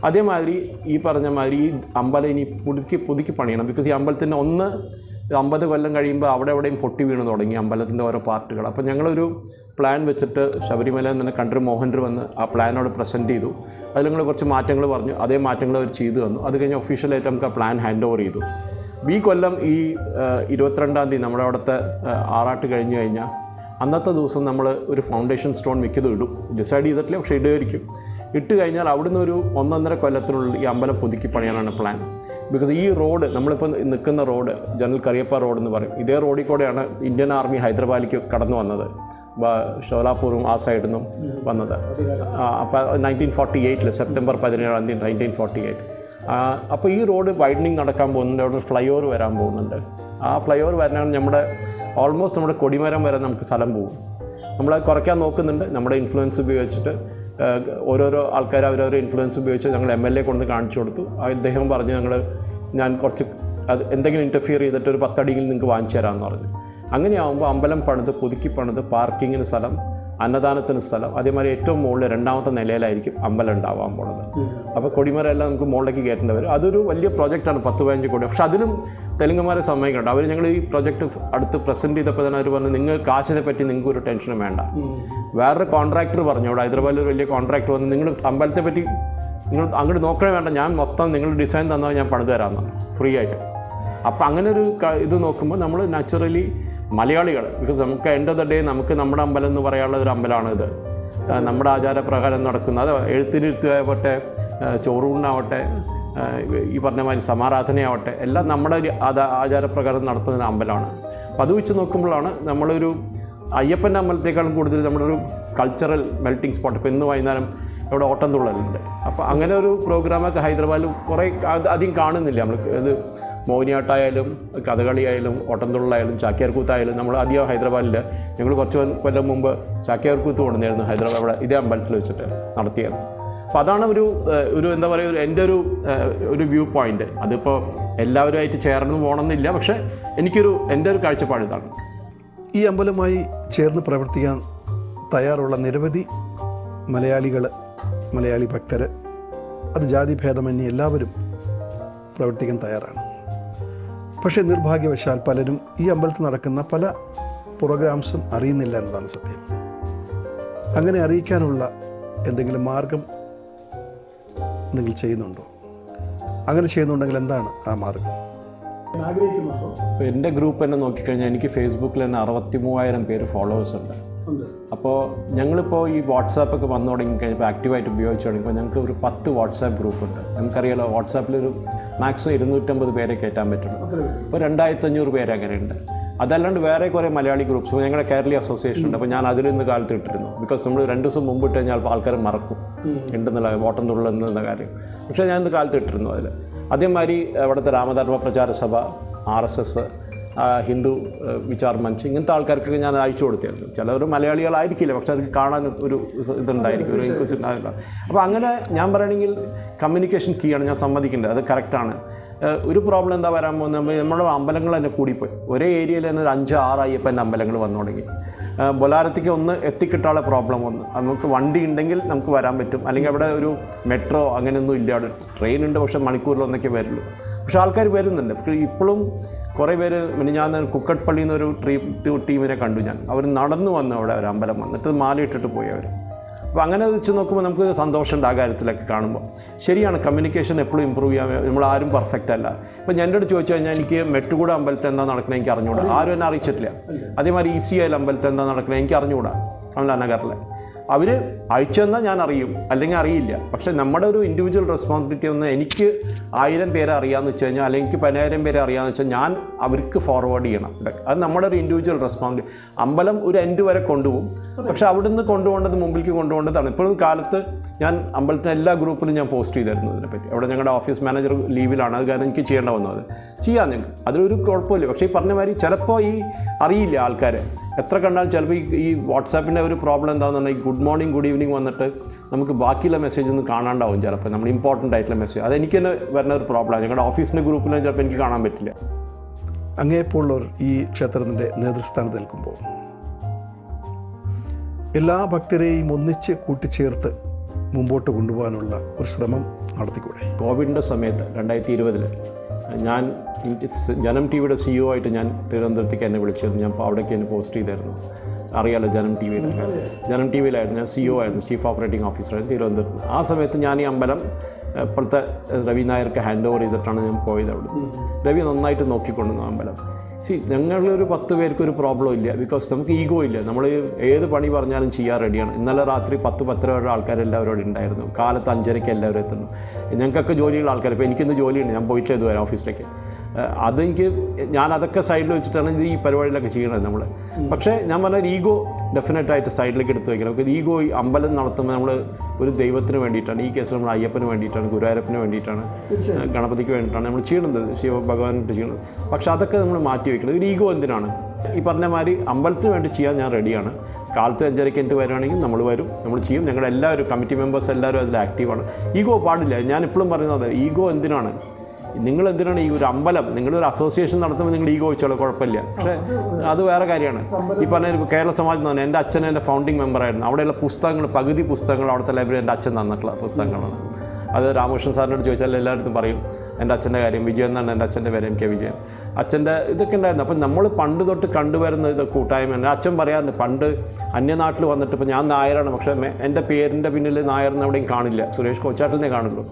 അതേമാതിരി ഈ പറഞ്ഞ മാതിരി ഈ അമ്പലം ഇനി പുതുക്കി പണിയണം. ബിക്കോസ് ഈ അമ്പലത്തിൻ്റെ 50 കൊല്ലം കഴിയുമ്പോൾ അവിടെ എവിടെയും പൊട്ടി വീണ് തുടങ്ങി അമ്പലത്തിൻ്റെ ഓരോ പാർട്ടുകൾ. അപ്പോൾ ഞങ്ങളൊരു പ്ലാൻ വെച്ചിട്ട് ശബരിമലയിൽ നിന്ന് കണ്ടർ മോഹൻർ വന്ന് ആ പ്ലാനോട് പ്രസൻറ്റ് ചെയ്തു. അതിൽ ഞങ്ങൾ കുറച്ച് മാറ്റങ്ങൾ പറഞ്ഞു, അതേ മാറ്റങ്ങൾ അവർ ചെയ്തു തന്നു. അത് കഴിഞ്ഞ് ഒഫീഷ്യലായിട്ട് നമുക്ക് ആ പ്ലാൻ ഹാൻഡ് ഓവർ ചെയ്തു. ഈ കൊല്ലം ഈ 22-ാം തീയതി നമ്മുടെ അവിടുത്തെ ആറാട്ട് കഴിഞ്ഞ് കഴിഞ്ഞാൽ അന്നത്തെ ദിവസം നമ്മൾ ഒരു ഫൗണ്ടേഷൻ സ്റ്റോൺ മിക്കതും ഇടും. ഡിസൈഡ് ചെയ്തിട്ടില്ല, പക്ഷേ ഇടുമായിരിക്കും. ഇട്ട് കഴിഞ്ഞാൽ അവിടുന്ന് ഒരു 1.5 കൊല്ലത്തിനുള്ളിൽ ഈ അമ്പലം പുതുക്കി പണിയാനാണ് പ്ലാൻ. ബിക്കോസ് ഈ റോഡ് നമ്മളിപ്പോൾ നിൽക്കുന്ന റോഡ് ജനറൽ കരിയപ്പ റോഡ് എന്ന് പറയും. ഇതേ റോഡിൽ കൂടെയാണ് ഇന്ത്യൻ ആർമി ഹൈദരാബാദിലേക്ക് കടന്നു വന്നത്, ഷോലാപൂറും ആ സൈഡിൽ നിന്നും വന്നത്. അപ്പോൾ 1948 സെപ്റ്റംബർ 17-ാം തീയതി 1948. അപ്പോൾ ഈ റോഡ് വൈഡനിങ് നടക്കാൻ പോകുന്നുണ്ട്, അവിടെ ഫ്ലൈ ഓവർ വരാൻ പോകുന്നുണ്ട്. ആ ഫ്ലൈ ഓവർ വരാനാണ് ഓൾമോസ്റ്റ് നമ്മുടെ കൊടിമരം വരെ നമുക്ക് സ്ഥലം പോകും. നമ്മൾ കുറയ്ക്കാൻ നോക്കുന്നുണ്ട്. നമ്മുടെ ഇൻഫ്ലുവൻസ് ഉപയോഗിച്ചിട്ട് ഓരോരോ ആൾക്കാർ അവരവരെ ഇൻഫ്ലുവൻസ് ഉപയോഗിച്ച് ഞങ്ങൾ MLA കൊണ്ട് കാണിച്ചു കൊടുത്തു. അദ്ദേഹം പറഞ്ഞു ഞാൻ കുറച്ച് എന്തെങ്കിലും ഇൻ്റർഫിയർ ചെയ്തിട്ട് ഒരു 10 അടിയിൽ നിങ്ങൾക്ക് വാങ്ങിച്ചു തരാമെന്ന് പറഞ്ഞു. അങ്ങനെയാകുമ്പോൾ അമ്പലം പുതുക്കി പണിത് പാർക്കിങ്ങിന് സ്ഥലം, അന്നദാനത്തിന് സ്ഥലം, അതേമാതിരി ഏറ്റവും മുകളിൽ 2ാമത്തെ നിലയിലായിരിക്കും അമ്പലം ഉണ്ടാവാൻ പോണത്. അപ്പോൾ കൊടിമരം എല്ലാം നമുക്ക് മുകളിലേക്ക് കയറ്റേണ്ടി വരും. അതൊരു വലിയ പ്രോജക്റ്റാണ്, 10-15 കോടി. പക്ഷെ അതിലും തെലുങ്കുമാരെ സമ്മതിക്കുന്നുണ്ട്. അവർ ഞങ്ങൾ ഈ പ്രോജക്റ്റ് അടുത്ത് പ്രസൻറ്റ് ചെയ്തപ്പോൾ തന്നെ അവർ പറഞ്ഞു നിങ്ങൾ കാശിനെ പറ്റി നിങ്ങൾക്ക് ഒരു ടെൻഷനും വേണ്ട. വേറൊരു കോൺട്രാക്ടർ പറഞ്ഞു, അവിടെ ഹൈദരാബാദിൽ ഒരു വലിയ കോൺട്രാക്ടർ വന്ന് നിങ്ങൾ അമ്പലത്തെ പറ്റി നിങ്ങൾ അങ്ങോട്ട് നോക്കണേ വേണ്ട, ഞാൻ മൊത്തം നിങ്ങൾ ഡിസൈൻ തന്നാൽ ഞാൻ പണിത് തരാമെന്നാണ് ഫ്രീ ആയിട്ട്. അപ്പോൾ അങ്ങനെ ഒരു ഇത് നോക്കുമ്പോൾ നമ്മൾ നാച്ചുറലി മലയാളികൾ, ബിക്കോസ് നമുക്ക് എൻഡ് ഓഫ് ദ ഡേ നമുക്ക് നമ്മുടെ അമ്പലം എന്ന് പറയാനുള്ള ഒരു അമ്പലമാണ് ഇത്. നമ്മുടെ ആചാരപ്രകാരം നടക്കുന്ന അത് എഴുത്തിനിരുത്താവട്ടെ, ചോറൂണിനാവട്ടെ, ഈ പറഞ്ഞ മാതിരി സമാരാധനയാവട്ടെ, എല്ലാം നമ്മുടെ ഒരു ആചാരപ്രകാരം നടത്തുന്ന അമ്പലമാണ്. അപ്പോൾ അത് വെച്ച് നോക്കുമ്പോഴാണ് നമ്മളൊരു അയ്യപ്പൻ്റെ അമ്പലത്തേക്കാളും കൂടുതൽ നമ്മുടെ ഒരു കൾച്ചറൽ മെൽറ്റിംഗ് സ്പോട്ട്. ഇപ്പോൾ ഇന്ന് വൈകുന്നേരം ഇവിടെ ഓട്ടംതുള്ളലുണ്ട്. അപ്പോൾ അങ്ങനെ ഒരു പ്രോഗ്രാമൊക്കെ ഹൈദരാബാദിൽ കുറേ അധികം കാണുന്നില്ല. നമ്മൾ ഇത് മോഹിനിയാട്ടമായാലും കഥകളിയായാലും ഓട്ടംതുള്ളലായാലും ചാക്യാർകൂത്തായാലും നമ്മൾ അധികം ഹൈദരാബാദിൽ ഞങ്ങൾ കുറച്ച് കൊല്ലം മുമ്പ് ചാക്യാർകൂത്ത് കൊണ്ടുവന്നായിരുന്നു ഹൈദരാബാദ് അവിടെ ഇതേ അമ്പലത്തിൽ വെച്ചിട്ട് നടത്തിയത്. അപ്പോൾ അതാണ് ഒരു എന്താ പറയുക എൻ്റെ ഒരു വ്യൂ പോയിൻ്റ്. അതിപ്പോൾ എല്ലാവരുമായിട്ട് ചേർന്ന് പോകണമെന്നില്ല, പക്ഷേ എൻ്റെ ഒരു കാഴ്ചപ്പാട് ഇതാണ്. ഈ അമ്പലവുമായി ചേർന്ന് പ്രവർത്തിക്കാൻ തയ്യാറുള്ള നിരവധി മലയാളി ഭക്തർ, അത് ജാതിഭേദമന്യേ എല്ലാവരും പ്രവർത്തിക്കാൻ തയ്യാറാണ്. പക്ഷേ നിർഭാഗ്യവശാൽ പലരും ഈ അമ്പലത്തിൽ നടക്കുന്ന പല പ്രോഗ്രാംസും അറിയുന്നില്ല എന്നതാണ് സത്യം. അങ്ങനെ അറിയിക്കാനുള്ള എന്തെങ്കിലും മാർഗം നിങ്ങൾ ചെയ്യുന്നുണ്ടോ? അങ്ങനെ ചെയ്യുന്നുണ്ടെങ്കിൽ എന്താണ് ആ മാർഗം? ആഗ്രഹിക്കുന്നുണ്ടോ? എൻ്റെ ഗ്രൂപ്പ് തന്നെ നോക്കിക്കഴിഞ്ഞാൽ എനിക്ക് ഫേസ്ബുക്കിൽ തന്നെ 63,000 പേര് ഫോളോവേഴ്സ് ഉണ്ട്. അപ്പോൾ ഞങ്ങളിപ്പോൾ ഈ വാട്സാപ്പൊക്കെ വന്നു തുടങ്ങിക്കഴിഞ്ഞപ്പോൾ ആക്റ്റീവായിട്ട് ഉപയോഗിച്ച് തുടങ്ങിയപ്പോൾ ഞങ്ങൾക്ക് ഒരു 10 വാട്സാപ്പ് ഗ്രൂപ്പുണ്ട്. നമുക്കറിയാലോ വാട്സാപ്പിലൊരു മാക്സിമം 250 പേരെ കയറ്റാൻ പറ്റുള്ളൂ. ഇപ്പോൾ 2,500 പേര് അങ്ങനെയുണ്ട്. അതല്ലാണ്ട് വേറെ കുറേ മലയാളി ഗ്രൂപ്പ്സ്, ഇപ്പോൾ ഞങ്ങളുടെ കേരളീയ അസോസിയേഷൻ ഉണ്ട്. അപ്പോൾ ഞാൻ അതിലിന്ന് കാലത്ത് ഇട്ടിരുന്നു. ബിക്കോസ് നമ്മൾ 2 ദിവസം മുമ്പ് ഇട്ട് കഴിഞ്ഞാൽ ആൾക്കാർ മറക്കും ഉണ്ടെന്നുള്ള ഓട്ടംതുള്ളെന്ന കാര്യം. പക്ഷേ ഞാൻ ഇന്ന് കാലത്ത് ഇട്ടിരുന്നു അതിൽ. അതേമാതിരി അവിടുത്തെ രാമധർമ്മ പ്രചാര സഭ, RSS, ഹിന്ദു വിചാർ മഞ്ച്, ഇങ്ങനത്തെ ആൾക്കാർക്കൊക്കെ ഞാൻ അയച്ചു കൊടുത്തിരുന്നു. ചിലർ മലയാളികളായിരിക്കില്ല, പക്ഷെ അവർക്ക് കാണാൻ ഒരു ഇതുണ്ടായിരിക്കും, ഒരു ഇൻക്ലൂസീവ്. അപ്പോൾ അങ്ങനെ ഞാൻ പറയണമെങ്കിൽ കമ്മ്യൂണിക്കേഷൻ കീ ആണ്, ഞാൻ സമ്മതിക്കേണ്ടത്, അത് കറക്റ്റാണ്. ഒരു പ്രോബ്ലം എന്താ വരാൻ പോകുന്നത്, നമ്മുടെ അമ്പലങ്ങൾ തന്നെ കൂടിപ്പോയി. ഒരേ ഏരിയയിൽ തന്നെ ഒരു 5-6 അയ്യപ്പൻ്റെ അമ്പലങ്ങൾ വന്നു തുടങ്ങി. ബൊലാരത്തേക്ക് ഒന്ന് എത്തിക്കിട്ടാനുള്ള പ്രോബ്ലം വന്നു. നമുക്ക് വണ്ടി ഉണ്ടെങ്കിൽ നമുക്ക് വരാൻ പറ്റും, അല്ലെങ്കിൽ അവിടെ ഒരു മെട്രോ അങ്ങനെയൊന്നും ഇല്ല. അവിടെ ട്രെയിൻ ഉണ്ട്, പക്ഷേ മണിക്കൂറിലൊന്നൊക്കെ വരുള്ളൂ. പക്ഷേ ആൾക്കാർ വരുന്നുണ്ട്. പക്ഷേ ഇപ്പോഴും കുറേ പേര്, ഞാൻ കുക്കട്ട്പള്ളിയിൽ നിന്നൊരു ടീമിനെ കണ്ടു ഞാൻ. അവർ നടന്നു വന്നു അവിടെ ഒരു അമ്പലം വന്നിട്ട് മാലയിട്ടിട്ട് പോയി അവർ. അപ്പോൾ അങ്ങനെ വെച്ച് നോക്കുമ്പോൾ നമുക്ക് സന്തോഷമുണ്ട് ആ കാര്യത്തിലൊക്കെ കാണുമ്പോൾ. ശരിയാണ്, കമ്മ്യൂണിക്കേഷൻ എപ്പോഴും ഇമ്പ്രൂവ് ചെയ്യാൻ. നമ്മളാരും പെർഫെക്റ്റ് അല്ല. ഇപ്പോൾ ഞാൻ എൻ്റെ അടുത്ത് ചോദിച്ചു കഴിഞ്ഞാൽ എനിക്ക് മെട്ടുകൂടെ അമ്പലത്തിൽ എന്താ നടക്കുന്നത് എനിക്ക് അറിഞ്ഞുകൂടാ, ആരും എന്നെ അറിയിച്ചിട്ടില്ല. അതേമാതിരി ECI അമ്പലത്തിൽ എന്താ നടക്കുന്നത് എനിക്ക് അറിഞ്ഞുകൂടാ, നഗറിലെ അവർ അയച്ചെന്നാൽ ഞാൻ അറിയും, അല്ലെങ്കിൽ അറിയില്ല. പക്ഷേ നമ്മുടെ ഒരു ഇൻഡിവിജ്വൽ റെസ്പോൺസിബിലിറ്റി ഒന്ന് എനിക്ക് 1000 പേരെ അറിയാമെന്ന് വെച്ച് കഴിഞ്ഞാൽ, അല്ലെങ്കിൽ എനിക്ക് 10,000 പേരെ അറിയാമെന്ന് വെച്ചാൽ ഞാൻ അവർക്ക് ഫോർവേഡ് ചെയ്യണം. അത് നമ്മുടെ ഒരു ഇൻഡിവിജ്വൽ റെസ്പോൺസിബിലിറ്റി. അമ്പലം ഒരു എൻഡ് വരെ കൊണ്ടുപോകും, പക്ഷേ അവിടെ നിന്ന് കൊണ്ടുപോകേണ്ടത് മുമ്പിലേക്ക് കൊണ്ടുപോകേണ്ടതാണ്. ഇപ്പോഴും കാലത്ത് ഞാൻ അമ്പലത്തിന് എല്ലാ ഗ്രൂപ്പിലും ഞാൻ പോസ്റ്റ് ചെയ്തായിരുന്നു ഇതിനെപ്പറ്റി. അവിടെ ഞങ്ങളുടെ ഓഫീസ് മാനേജർ ലീവിലാണ്, അത് കാരണം എനിക്ക് ചെയ്യേണ്ട വന്നത്. ചെയ്യാം ഞങ്ങൾക്ക്, അതിലൊരു കുഴപ്പമില്ല. പക്ഷേ ഈ പറഞ്ഞ മാതിരി ചിലപ്പോൾ ഈ അറിയില്ല ആൾക്കാരെ എത്ര കണ്ടാലും. ചിലപ്പോൾ ഈ വാട്സാപ്പിൻ്റെ ഒരു പ്രോബ്ലം എന്താണെന്നുണ്ടെങ്കിൽ ഗുഡ് മോർണിംഗ് ഗുഡ് ഈവനിങ് വന്നിട്ട് നമുക്ക് ബാക്കിയുള്ള മെസ്സേജ് ഒന്നും കാണാണ്ടാവും. ചിലപ്പോൾ നമ്മൾ ഇമ്പോർട്ടൻ്റ് ആയിട്ടുള്ള മെസ്സേജ് അതെനിക്ക് തന്നെ വരുന്ന ഒരു പ്രോബ്ലമാണ്. ഞങ്ങളുടെ ഓഫീസിൻ്റെ ഗ്രൂപ്പിലും ചിലപ്പോൾ എനിക്ക് കാണാൻ പറ്റില്ല. അങ്ങേപ്പോഴുള്ളവർ ഈ ക്ഷേത്രത്തിൻ്റെ നേതൃസ്ഥാനത്ത് നിൽക്കുമ്പോൾ എല്ലാ ഭക്തരെയും ഒന്നിച്ച് കൂട്ടിച്ചേർത്ത് മുമ്പോട്ട് കൊണ്ടുപോകാനുള്ള ഒരു ശ്രമം നടത്തിക്കൂടെ? കോവിഡിൻ്റെ സമയത്ത് 2020 ഞാൻ ജനം ടിവിയുടെ CEO ആയിട്ട് ഞാൻ തിരുവനന്തപുരത്തേക്ക് എന്നെ വിളിച്ചിരുന്നു. ഞാൻ അവിടേക്ക് എന്നെ പോസ്റ്റ് ചെയ്തായിരുന്നു. അറിയാലോ, ജനം ടിവിയിലായിരുന്നു ഞാൻ CEO ആയിരുന്നു, ചീഫ് ഓപ്പറേറ്റിംഗ് ഓഫീസറായിരുന്നു തിരുവനന്തപുരത്ത്. ആ സമയത്ത് ഞാൻ ഈ അമ്പലം ഇപ്പോഴത്തെ രവി നായർക്ക് ഹാൻഡ് ഓവർ ചെയ്തിട്ടാണ് ഞാൻ പോയത്. അവിടെ രവി നന്നായിട്ട് നോക്കിക്കൊണ്ടുവന്നു അമ്പലം. ഞങ്ങളൊരു 10 പേർക്കൊരു പ്രോബ്ലം ഇല്ല, ബിക്കോസ് നമുക്ക് ഈഗോ ഇല്ല. നമ്മൾ ഏത് പണി പറഞ്ഞാലും ചെയ്യാൻ റെഡിയാണ്. ഇന്നലെ രാത്രി 10-10 ആൾക്കാരെല്ലാവരും അവിടെ ഉണ്ടായിരുന്നു. കാലത്ത് 5:30 എല്ലാവരും എത്തുന്നു. ഞങ്ങൾക്കൊക്കെ ജോലിയുള്ള ആൾക്കാർ. ഇപ്പോൾ എനിക്കിന്ന് ജോലിയുണ്ട്, ഞാൻ പോയിട്ട് ഇതുവരെ ഓഫീസിലേക്ക്. ഞാൻ അതൊക്കെ സൈഡിൽ വെച്ചിട്ടാണ് ഈ പരിപാടിയിലൊക്കെ ചെയ്യണത് നമ്മൾ. പക്ഷേ ഞാൻ പറഞ്ഞ ഈഗോ ഡെഫിനറ്റായിട്ട് സൈഡിലേക്ക് എടുത്ത് വയ്ക്കണം. നമുക്ക് ഈഗോ അമ്പലം നടത്തുമ്പോൾ നമ്മൾ ഒരു ദൈവത്തിന് വേണ്ടിയിട്ടാണ്, ഈ കേസിൽ നമ്മൾ അയ്യപ്പന് വേണ്ടിയിട്ടാണ്, ഗുരുവായൂരപ്പന് വേണ്ടിയിട്ടാണ്, ഗണപതിക്ക് വേണ്ടിയിട്ടാണ് നമ്മൾ ചെയ്യുന്നത്, ശിവഭഗവാനായിട്ട് ചെയ്യുന്നത്. പക്ഷേ അതൊക്കെ നമ്മൾ മാറ്റി വയ്ക്കണം. ഒരു ഈഗോ എന്തിനാണ്? ഈ പറഞ്ഞ മാതിരി അമ്പലത്തിന് വേണ്ടി ചെയ്യാൻ ഞാൻ റെഡിയാണ്. കാലത്ത് 5:30 എനിക്ക് വരുവാണെങ്കിൽ നമ്മൾ വരും, നമ്മൾ ചെയ്യും. ഞങ്ങളുടെ എല്ലാവരും കമ്മിറ്റി മെമ്പേഴ്സ് എല്ലാവരും അതിൽ ആക്റ്റീവാണ്. ഈഗോ പാടില്ല. ഞാനിപ്പോഴും പറയുന്നത് ഈഗോ എന്തിനാണ്? നിങ്ങളെന്തിനാണ് ഈ ഒരു അമ്പലം, നിങ്ങളൊരു അസോസിയേഷൻ നടത്തുമ്പോൾ നിങ്ങൾ ഈഗോ വെച്ചോളൂ, കുഴപ്പമില്ല. പക്ഷേ അത് വേറെ കാര്യമാണ്. ഈ പറഞ്ഞ കേരള സമാജം എന്ന് പറഞ്ഞാൽ എൻ്റെ അച്ഛൻ എൻ്റെ ഫൗണ്ടിങ് മെമ്പറായിരുന്നു. അവിടെയുള്ള പുസ്തകങ്ങൾ, പകുതി പുസ്തകങ്ങൾ അവിടുത്തെ ലൈബ്രറി എൻ്റെ അച്ഛൻ തന്നിട്ടുള്ള പുസ്തകങ്ങളാണ്. അത് രാമകൃഷ്ണൻ സാറിനോട് ചോദിച്ചാൽ എല്ലായിടത്തും പറയും എൻ്റെ അച്ഛൻ്റെ കാര്യം. വിജയൻ എന്നാണ് എൻ്റെ അച്ഛൻ്റെ പേര്, MK വിജയൻ. അച്ഛൻ്റെ ഇതൊക്കെ ഉണ്ടായിരുന്നു. അപ്പം നമ്മൾ പണ്ട് തൊട്ട് കണ്ടുവരുന്ന ഇത് കൂട്ടായ്മ. എൻ്റെ അച്ഛൻ പറയാറുണ്ട്, പണ്ട് അന്യനാട്ടിൽ വന്നിട്ട്, ഇപ്പോൾ ഞാൻ നായരാണ്, പക്ഷേ എൻ്റെ പേരിൻ്റെ പിന്നിൽ നായർന്ന് എവിടെയും കാണില്ല, സുരേഷ് കോച്ചാട്ടിലിനെ കാണുള്ളൂ.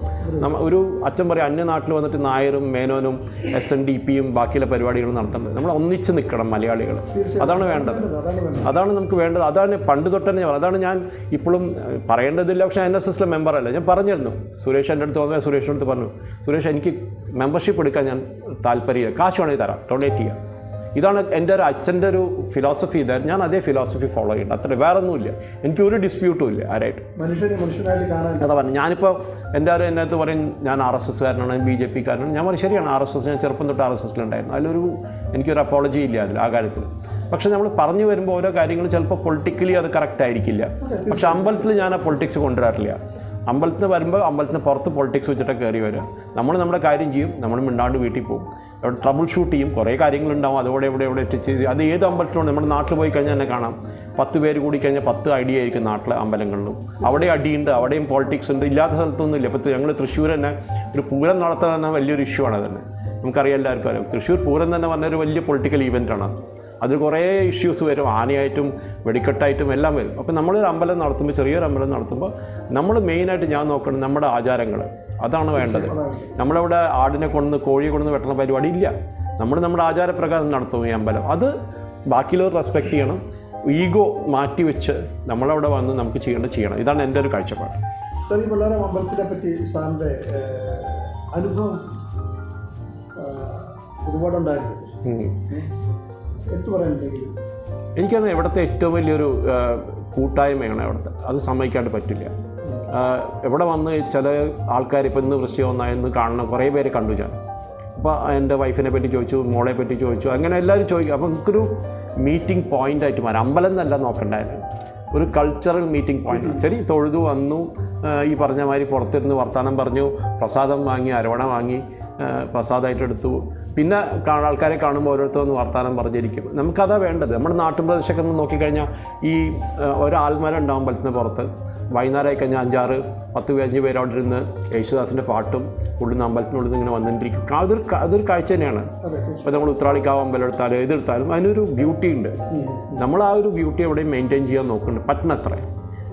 ഒരു അച്ഛൻ പറയും, അന്യനാട്ടിൽ വന്നിട്ട് നായരും മേനോനും SNDPയും ബാക്കിയുള്ള പരിപാടികളും നടത്തുന്നത്. നമ്മൾ ഒന്നിച്ച് നിൽക്കണം മലയാളികൾ. അതാണ് വേണ്ടത്, അതാണ് നമുക്ക് വേണ്ടത്. അതാണ് പണ്ട് തൊട്ട് തന്നെ. അതാണ് ഞാൻ ഇപ്പോഴും പറയേണ്ടതില്ല, പക്ഷേ NSSലെ മെമ്പറല്ല. ഞാൻ പറഞ്ഞിരുന്നു, സുരേഷ് എൻ്റെ അടുത്ത് വന്നാൽ സുരേഷിൻ്റെ അടുത്ത് പറഞ്ഞു, സുരേഷ് എനിക്ക് മെമ്പർഷിപ്പ് എടുക്കാൻ ഞാൻ താല്പര്യമില്ല, കാശ് വേണമെങ്കിൽ തരാം, ഡൊണേറ്റ് ചെയ്യാം. ഇതാണ് എൻ്റെ ഒരു അച്ഛൻ്റെ ഒരു ഫിലോസഫി. ഇതായിരുന്നു. ഞാൻ അതേ ഫിലോസഫി ഫോളോ ചെയ്യുന്നുണ്ട്. അത്ര വേറെ ഒന്നുമില്ല. എനിക്കൊരു ഡിസ്പ്യൂട്ടും ഇല്ല ആരായിട്ട്. അതാ പറഞ്ഞു. ഞാനിപ്പോൾ എൻ്റെ എൻ്റെ അടുത്ത് പറയും ഞാൻ RSSകാരനാണ്, BJPക്കാരനാണ്. ഞാൻ പറയും ശരിയാണ്, RSS, ഞാൻ ചെറുപ്പം തൊട്ട് RSSലുണ്ടായിരുന്നു. എനിക്കൊരു അപ്പോളജി ഇല്ല ആ കാര്യത്തിൽ. പക്ഷേ നമ്മൾ പറഞ്ഞു വരുമ്പോൾ ഓരോ കാര്യങ്ങൾ ചിലപ്പോൾ പൊളിറ്റിക്കലി അത് കറക്റ്റ് ആയിരിക്കില്ല. പക്ഷേ അമ്പലത്തിൽ ഞാൻ ആ പൊളിറ്റിക്സ് കൊണ്ടുവരാറില്ല. അമ്പലത്തിന് വരുമ്പോൾ അമ്പലത്തിന് പുറത്ത് പൊളിറ്റിക്സ് വെച്ചിട്ടൊക്കെ കയറി വരിക. നമ്മൾ നമ്മുടെ കാര്യം ചെയ്യും, നമ്മൾ മിണ്ടാണ്ട് വീട്ടിൽ പോകും. അവിടെ ട്രബിൾ ഷൂട്ട് ചെയ്യും, കുറേ കാര്യങ്ങളുണ്ടാവും. അതോടെ എവിടെ ചെയ്ത് അത് ഏത് അമ്പലത്തിലുണ്ട്. നമ്മുടെ നാട്ടിൽ പോയി കഴിഞ്ഞാൽ തന്നെ കാണാം, 10 പേര് കൂടി കഴിഞ്ഞാൽ 10 ഐഡിയ ആയിരിക്കും നാട്ടിലെ അമ്പലങ്ങളിലും. അവിടെ അടിയുണ്ട്, അവിടെയും പൊളിറ്റിക്സ് ഉണ്ട്. ഇല്ലാത്ത സ്ഥലത്തൊന്നും ഇല്ല. ഇപ്പോൾ ഞങ്ങൾ തൃശ്ശൂർ തന്നെ ഒരു പൂരം നടത്താൻ തന്നെ വലിയൊരു ഇഷ്യൂ ആണ്. തന്നെ നമുക്കറിയാം, എല്ലാവർക്കും അറിയാം. തൃശ്ശൂർ പൂരം തന്നെ പറഞ്ഞൊരു വലിയ പൊളിറ്റിക്കൽ ഈവൻ്റാണ്. അതിൽ കുറേ ഇഷ്യൂസ് വരും, ആനയായിട്ടും വെടിക്കെട്ടായിട്ടും എല്ലാം വരും. അപ്പോൾ നമ്മളൊരു അമ്പലം നടത്തുമ്പോൾ, ചെറിയൊരു അമ്പലം നടത്തുമ്പോൾ നമ്മൾ മെയിനായിട്ട് ഞാൻ നോക്കണം നമ്മുടെ ആചാരങ്ങൾ. അതാണ് വേണ്ടത്. നമ്മളവിടെ ആടിനെ കൊണ്ടുവന്ന് കോഴിയെ കൊണ്ടുവന്ന് വെട്ടുന്ന പരിപാടി ഇല്ല. നമ്മുടെ ആചാരപ്രകാരം നടത്തും ഈ അമ്പലം. അത് ബാക്കിയുള്ളവർ റെസ്പെക്റ്റ് ചെയ്യണം. ഈഗോ മാറ്റി വെച്ച് നമ്മളവിടെ വന്ന് നമുക്ക് ചെയ്യണം. ഇതാണ് എൻ്റെ ഒരു കാഴ്ചപ്പാട്. സാർ, ഈ പിള്ളേരെ അമ്പലത്തിനെ പറ്റി സാറിൻ്റെ അനുഭവം ഒരുപാടുണ്ടായിരുന്നു. എടുത്തു പറയാനുണ്ടെങ്കിൽ എനിക്കാണ് ഇവിടുത്തെ ഏറ്റവും വലിയൊരു കൂട്ടായ്മയാണ് അവിടുത്തെ. അത് സമ്മതിക്കാണ്ട് പറ്റില്ല. ഇവിടെ വന്ന് ചില ആൾക്കാർ ഇപ്പോൾ ഇന്ന് വൃശ്ചികം ഒന്നായെന്ന് കാണണം, കുറേ പേര് കണ്ടു ഞാൻ. അപ്പോൾ എൻ്റെ വൈഫിനെ പറ്റി ചോദിച്ചു, മോളെ പറ്റി ചോദിച്ചു, അങ്ങനെ എല്ലാവരും ചോദിക്കും. അപ്പോൾ നമുക്കൊരു മീറ്റിംഗ് പോയിൻ്റായിട്ട് മാറാം. അമ്പലം എന്നല്ല നോക്കണ്ടായിരുന്നു, ഒരു കൾച്ചറൽ മീറ്റിംഗ് പോയിൻ്റ്. ശരി, തൊഴുതു വന്നു, ഈ പറഞ്ഞ മാതിരി പുറത്തിരുന്ന് വർത്തമാനം പറഞ്ഞു, പ്രസാദം വാങ്ങി, അരവണ വാങ്ങി, പ്രസാദമായിട്ട് എടുത്തു. പിന്നെ ആൾക്കാരെ കാണുമ്പോൾ ഓരോരുത്തർ വർത്താനം പറഞ്ഞിരിക്കും. നമുക്കതാ വേണ്ടത്. നമ്മുടെ നാട്ടുപ്രദേശമൊക്കെ ഒന്ന് നോക്കിക്കഴിഞ്ഞാൽ ഈ ഒരു ആൽമരം ഉണ്ടാകും അമ്പലത്തിന് പുറത്ത്. വൈകുന്നേരമായി കഴിഞ്ഞാൽ 5-10 പേര് അവിടെ ഇരുന്ന് യേശുദാസിൻ്റെ പാട്ടും ഉള്ളുന്ന അമ്പലത്തിനുള്ളിൽ ഇങ്ങനെ വന്നിട്ടിരിക്കും. അതൊരു കാഴ്ച തന്നെയാണ്. ഇപ്പോൾ നമ്മൾ ഉത്രാളിക്കാവ് അമ്പലം എടുത്താലും ഇതെടുത്താലും അതിനൊരു ബ്യൂട്ടി ഉണ്ട്. നമ്മൾ ആ ഒരു ബ്യൂട്ടി എവിടെയും മെയിൻറ്റെയിൻ ചെയ്യാൻ നോക്കുന്നുണ്ട് പറ്റുന്നത്ര.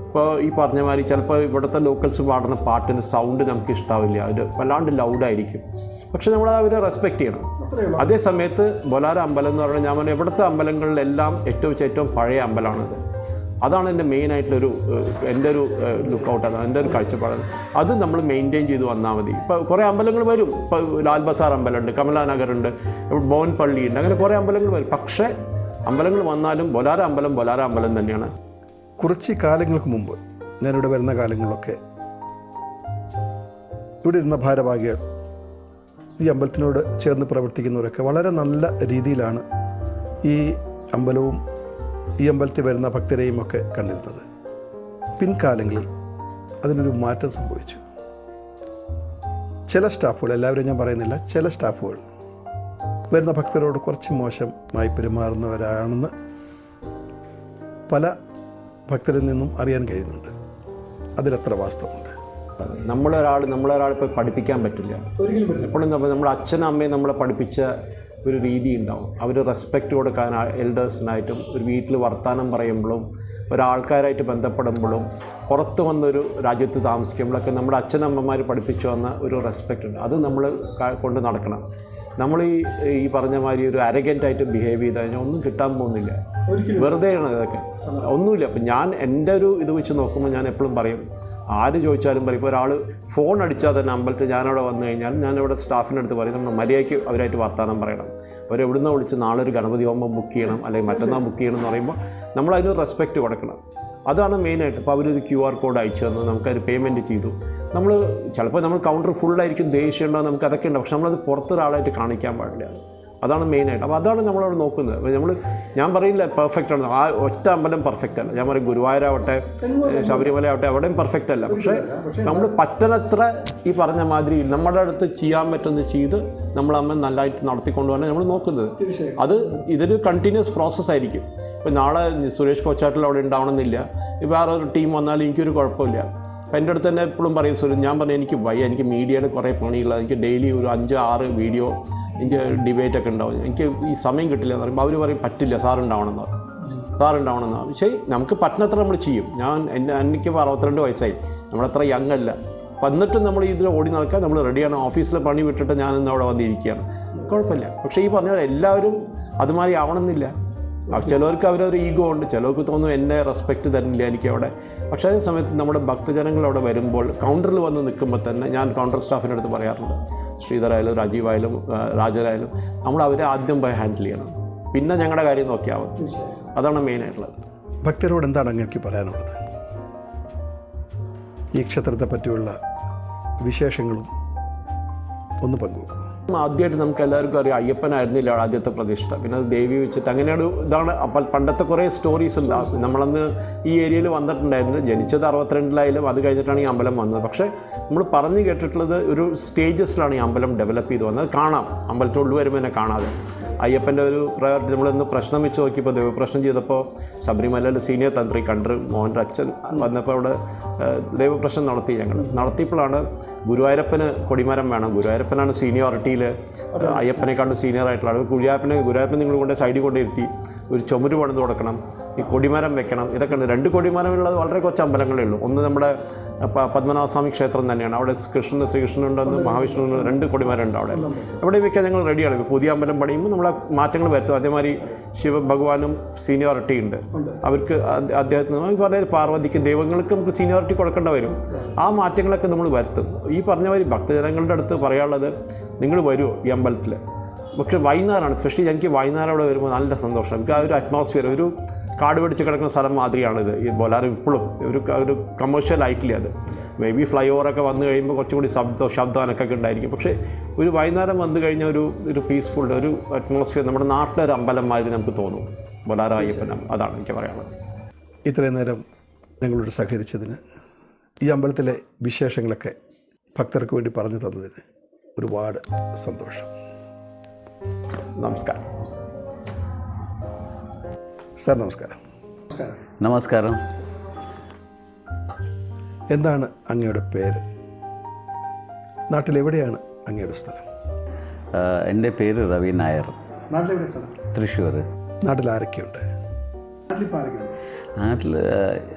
ഇപ്പോൾ ഈ പറഞ്ഞ മാതിരി ചിലപ്പോൾ ഇവിടുത്തെ ലോക്കൽസ് പാടുന്ന പാട്ടിൻ്റെ സൗണ്ട് നമുക്ക് ഇഷ്ടാവില്ല, അത് വല്ലാണ്ട് ലൗഡായിരിക്കും. പക്ഷെ നമ്മൾ അവരെ റെസ്പെക്റ്റ് ചെയ്യണം. അതേ സമയത്ത് ബൊലാര അമ്പലം എന്ന് പറഞ്ഞാൽ ഞാൻ പറഞ്ഞ ഇവിടുത്തെ അമ്പലങ്ങളിലെല്ലാം ഏറ്റവും പഴയ അമ്പലമാണത്. അതാണ് എൻ്റെ മെയിനായിട്ടുള്ളൊരു എൻ്റെ ഒരു ലുക്കൗട്ടാണ്, എൻ്റെ ഒരു കാഴ്ചപ്പാട്. അത് നമ്മൾ മെയിൻറ്റെയിൻ ചെയ്ത് വന്നാൽ മതി. ഇപ്പോൾ കുറേ അമ്പലങ്ങൾ വരും. ഇപ്പോൾ ലാൽ ബസാർ അമ്പലമുണ്ട്, കമലാനഗറുണ്ട്, ബോൻ പള്ളിയുണ്ട്, അങ്ങനെ കുറേ അമ്പലങ്ങൾ വരും. പക്ഷേ അമ്പലങ്ങൾ വന്നാലും ബൊലാര അമ്പലം തന്നെയാണ്. കുറച്ച് കാലങ്ങൾക്ക് മുമ്പ് ഞാനിവിടെ വരുന്ന കാലങ്ങളിലൊക്കെ ഇവിടെ ഇരുന്ന ഭാരവാഹികൾ, ഈ അമ്പലത്തിനോട് ചേർന്ന് പ്രവർത്തിക്കുന്നവരൊക്കെ വളരെ നല്ല രീതിയിലാണ് ഈ അമ്പലവും ഈ അമ്പലത്തിൽ വരുന്ന ഭക്തരെയും ഒക്കെ കണ്ടിരുന്നത്. പിൻകാലങ്ങളിൽ അതിനൊരു മാറ്റം സംഭവിച്ചു. ചില സ്റ്റാഫുകൾ, എല്ലാവരും ഞാൻ പറയുന്നില്ല, ചില സ്റ്റാഫുകൾ വരുന്ന ഭക്തരോട് കുറച്ച് മോശമായി പെരുമാറുന്നവരാണെന്ന് പല ഭക്തരിൽ നിന്നും അറിയാൻ കഴിയുന്നുണ്ട്. അതിലെത്ര വാസ്തവമുണ്ട്? നമ്മളൊരാൾ ഇപ്പോൾ പഠിപ്പിക്കാൻ പറ്റില്ല. എപ്പോഴും നമ്മുടെ അച്ഛനും അമ്മയും നമ്മളെ പഠിപ്പിച്ച ഒരു രീതി ഉണ്ടാവും. അവർ റെസ്പെക്റ്റ് കൊടുക്കാൻ എൽഡേഴ്സിനായിട്ടും ഒരു വീട്ടിൽ വർത്തമാനം പറയുമ്പോഴും ഒരാൾക്കാരായിട്ട് ബന്ധപ്പെടുമ്പോഴും പുറത്ത് വന്നൊരു രാജ്യത്ത് താമസിക്കുമ്പോഴൊക്കെ നമ്മുടെ അച്ഛനമ്മമാർ പഠിപ്പിച്ചു വന്ന ഒരു റെസ്പെക്റ്റ് ഉണ്ട്. അത് നമ്മൾ കൊണ്ട് നടക്കണം. നമ്മൾ ഈ പറഞ്ഞ മാതിരി ഒരു അരഗൻ്റായിട്ട് ബിഹേവ് ചെയ്ത് കഴിഞ്ഞാൽ ഒന്നും കിട്ടാൻ പോകുന്നില്ല. വെറുതെയാണ് ഇതൊക്കെ, ഒന്നുമില്ല. അപ്പം ഞാൻ എൻ്റെ ഒരു ഇത് വെച്ച് നോക്കുമ്പോൾ ഞാൻ എപ്പോഴും പറയും, ആര് ചോദിച്ചാലും പറയും. ഇപ്പോൾ ഒരാൾ ഫോൺ അടിച്ചാൽ തന്നെ അമ്പലത്തിൽ ഞാനവിടെ വന്നു കഴിഞ്ഞാൽ ഞാനിവിടെ സ്റ്റാഫിൻ്റെ അടുത്ത് പറയും, നമ്മൾ മര്യാദയ്ക്ക് അവരായിട്ട് വർത്തമാനം പറയണം. അവരെവിടുന്ന് വിളിച്ച് നാളെ ഒരു ഗണപതി ഹോമം ബുക്ക് ചെയ്യണം അല്ലെങ്കിൽ മറ്റന്നാൾ ബുക്ക് ചെയ്യണം എന്ന് പറയുമ്പോൾ നമ്മളതിന് റെസ്പെക്റ്റ് കൊടുക്കണം. അതാണ് മെയിനായിട്ട്. ഇപ്പോൾ അവരൊരു QR കോഡ് അയച്ചു തന്നു, നമുക്കത് പേയ്മെൻറ്റ് ചെയ്തു. നമ്മൾ ചിലപ്പോൾ നമ്മൾ കൗണ്ടർ ഫുള്ളായിരിക്കും, ദേഷ്യം ഉണ്ടാകും, നമുക്ക് അതൊക്കെ ഉണ്ടാവും. പക്ഷെ നമ്മളത് പുറത്തൊരാളായിട്ട് കാണിക്കാൻ പാടില്ല. അതാണ് മെയിനായിട്ട്. അപ്പോൾ അതാണ് നമ്മളവിടെ നോക്കുന്നത്. ഞാൻ പറയില്ല പെർഫെക്റ്റ് ആണ്, ആ ഒറ്റ അമ്പലം പെർഫെക്റ്റ് അല്ല. ഞാൻ പറയും ഗുരുവായൂരാവട്ടെ ശബരിമല ആവട്ടെ അവിടെയും പെർഫെക്റ്റ് അല്ല. പക്ഷേ നമ്മൾ പറ്റണത്ര ഈ പറഞ്ഞ മാതിരി നമ്മുടെ അടുത്ത് ചെയ്യാൻ പറ്റുന്നത് ചെയ്ത് നമ്മളമ്മ നല്ലതായിട്ട് നടത്തിക്കൊണ്ടുപോകാൻ നമ്മൾ നോക്കുന്നത്. ഇതൊരു കണ്ടിന്യൂസ് പ്രോസസ്സായിരിക്കും. ഇപ്പോൾ നാളെ സുരേഷ് കൊച്ചാട്ടിൽ അവിടെ ഉണ്ടാവണമെന്നില്ല, വേറൊരു ടീം വന്നാലും എനിക്കൊരു കുഴപ്പമില്ല. അപ്പോൾ എൻ്റെ അടുത്ത് തന്നെ എപ്പോഴും പറയും സുരേഷ്, ഞാൻ പറഞ്ഞു എനിക്ക് വയ്യ, എനിക്ക് മീഡിയയിൽ കുറേ പണിയുള്ള, എനിക്ക് ഡെയിലി ഒരു 5-6 വീഡിയോ, എനിക്ക് ഡിബേറ്റൊക്കെ ഉണ്ടാവും, എനിക്ക് ഈ സമയം കിട്ടില്ല എന്ന് പറയുമ്പോൾ അവർ പറയും പറ്റില്ല, സാറുണ്ടാവണമെന്ന് പറയും. ശരി, നമുക്ക് പറ്റുന്നത്ര നമ്മൾ ചെയ്യും. എനിക്ക് 62 വയസ്സായി, നമ്മളത്ര യങ് അല്ല. എന്നിട്ടും നമ്മൾ ഇതിൽ ഓടി നടക്കാൻ നമ്മൾ റെഡിയാണ്. ഓഫീസിലെ പണി വിട്ടിട്ട് ഞാനിന്ന് അവിടെ വന്നിരിക്കുകയാണ്, കുഴപ്പമില്ല. പക്ഷേ ഈ പറഞ്ഞവരെല്ലാവരും അതുമാതിരി ആവണമെന്നില്ല. ചിലവർക്ക് അവരൊരു ഈഗോ ഉണ്ട്, ചിലവർക്ക് തോന്നും എന്നെ റെസ്പെക്റ്റ് തരുന്നില്ല എനിക്കവിടെ. പക്ഷേ അതേ സമയത്ത് നമ്മുടെ ഭക്തജനങ്ങൾ അവിടെ വരുമ്പോൾ കൗണ്ടറിൽ വന്ന് നിൽക്കുമ്പോൾ തന്നെ ഞാൻ കൗണ്ടർ സ്റ്റാഫിൻ്റെ അടുത്ത് പറയാറുണ്ട്, ശ്രീധരായാലും രാജീവായാലും രാജനായാലും, നമ്മൾ അവരെ ആദ്യം പോയി ഹാൻഡിൽ ചെയ്യണം, പിന്നെ ഞങ്ങളുടെ കാര്യം നോക്കിയാൽ മതി. അതാണ് മെയിനായിട്ടുള്ളത്. ഭക്തരോട് എന്താണ് അങ്ങേക്ക് പറയാനുള്ളത്? ഈ ക്ഷേത്രത്തെ പറ്റിയുള്ള വിശേഷങ്ങളും ഒന്ന് പങ്കുവെക്കും. ആദ്യമായിട്ട് നമുക്ക് എല്ലാവർക്കും അറിയാം, അയ്യപ്പനായിരുന്നില്ല ആദ്യത്തെ പ്രതിഷ്ഠ, പിന്നെ അത് ദേവി വെച്ചിട്ട് അങ്ങനെയൊരു ഇതാണ്. അപ്പോൾ പണ്ടത്തെ കുറേ സ്റ്റോറീസ് ഉണ്ടാകും. നമ്മളന്ന് ഈ ഏരിയയിൽ വന്നിട്ടുണ്ടായിരുന്നു. ജനിച്ചത് 62-ലായാലും അത് കഴിഞ്ഞിട്ടാണ് ഈ അമ്പലം വന്നത്. പക്ഷേ നമ്മൾ പറഞ്ഞു കേട്ടിട്ടുള്ളത് ഒരു സ്റ്റേജസിലാണ് ഈ അമ്പലം ഡെവലപ്പ് ചെയ്ത് വന്നത്. കാണാം, അമ്പലത്തിനുള്ളിൽ വരുമ്പോൾ തന്നെ കാണാതെ. അയ്യപ്പൻ്റെ ഒരു പ്രയോറിറ്റി നമ്മളിന്ന് പ്രശ്നം വെച്ച് നോക്കിയപ്പോൾ, ദൈവപ്രശ്നം ചെയ്തപ്പോൾ ശബരിമലയിൽ സീനിയർ തന്ത്രി കണ്ടു മോഹൻ്റെ അച്ഛൻ വന്നപ്പോൾ അവിടെ ദൈവപ്രശ്നം നടത്തിയപ്പോഴാണ് ഗുരുവായൂരപ്പന് കൊടിമരം വേണം, ഗുരുവായൂരപ്പനാണ് സീനിയോറിറ്റിയിൽ അയ്യപ്പനെക്കാളും സീനിയർ ആയിട്ടുള്ള ആൾ. ഗുരുവായൂരപ്പനെ നിങ്ങൾ കൊണ്ട് സൈഡിൽ കൊണ്ടിരുത്തി ഒരു ചുമര് പണിത് കൊടുക്കണം, ഈ കൊടിമരം വെക്കണം. ഇതൊക്കെ ഉണ്ട്. 2 കൊടിമരമുള്ളത് വളരെ കുറച്ച് അമ്പലങ്ങളേ ഉള്ളൂ. ഒന്ന് നമ്മുടെ പത്മനാഭസ്വാമി ക്ഷേത്രം തന്നെയാണ്, അവിടെ ശ്രീകൃഷ്ണനുണ്ടെന്ന് മഹാവിഷ്ണുവിന് 2 കൊടിമരം ഉണ്ട്. അവിടെ വെക്കാൻ ഞങ്ങൾ റെഡിയാണ്. ഇപ്പോൾ പുതിയ അമ്പലം പണിയുമ്പോൾ നമ്മളെ മാറ്റങ്ങൾ വരുത്തും. അതേമാതിരി ശിവഭഗവാനും സീനിയോറിറ്റി ഉണ്ട്, അവർക്ക് അദ്ദേഹത്തിന് പറഞ്ഞ പാർവതിക്ക് ദൈവങ്ങൾക്ക് നമുക്ക് സീനിയോറിറ്റി കൊടുക്കേണ്ട വരും. ആ മാറ്റങ്ങളൊക്കെ നമ്മൾ വരുത്തും. ഈ പറഞ്ഞ മാതിരി ഭക്തജനങ്ങളുടെ അടുത്ത് പറയാനുള്ളത്, നിങ്ങൾ വരുമോ ഈ അമ്പലത്തിൽ? പക്ഷേ വൈകുന്നേരമാണ്, സ്പെഷ്യലി എനിക്ക് വൈകുന്നേരം അവിടെ വരുമ്പോൾ നല്ല സന്തോഷം. എനിക്ക് ആ ഒരു അറ്റ്മോസ്ഫിയർ, ഒരു കാട് പിടിച്ച് കിടക്കുന്ന സ്ഥലം മാതിരിയാണിത്. ഈ ബൊലാര ഇപ്പോഴും ഒരു കമേഴ്ഷ്യൽ ആയിട്ടില്ല. അത് മേ ബി ഫ്ലൈ ഓവറൊക്കെ വന്നു കഴിയുമ്പോൾ കുറച്ചും കൂടി ശബ്ദമൊക്കെ ഉണ്ടായിരിക്കും. പക്ഷേ ഒരു വൈകുന്നേരം വന്നു കഴിഞ്ഞാൽ ഒരു പീസ്ഫുൾ ഒരു അറ്റ്മോസ്ഫിയർ, നമ്മുടെ നാട്ടിലൊരു അമ്പലം മാതിരി നമുക്ക് തോന്നും ബൊലാര അയ്യപ്പനം. അതാണ് എനിക്ക് പറയാനുള്ളത്. ഇത്രയും നേരം ഞങ്ങളോട് സഹകരിച്ചതിന്, ഈ അമ്പലത്തിലെ വിശേഷങ്ങളൊക്കെ ഭക്തർക്ക് വേണ്ടി പറഞ്ഞു തന്നതിന് ഒരുപാട് സന്തോഷം. നമസ്കാരം സാർ. നമസ്കാരം. നമസ്കാരം. എന്താണ് അങ്ങയുടെ പേര്? നാട്ടിലെവിടെയാണ് അങ്ങയുടെ സ്ഥലം? എൻ്റെ പേര് രവി നായർ. നാട്ടിലെവിടെ സ്ഥലം? തൃശ്ശൂർ. നാട്ടിൽ ആരൊക്കെയുണ്ട്? നാട്ടിൽ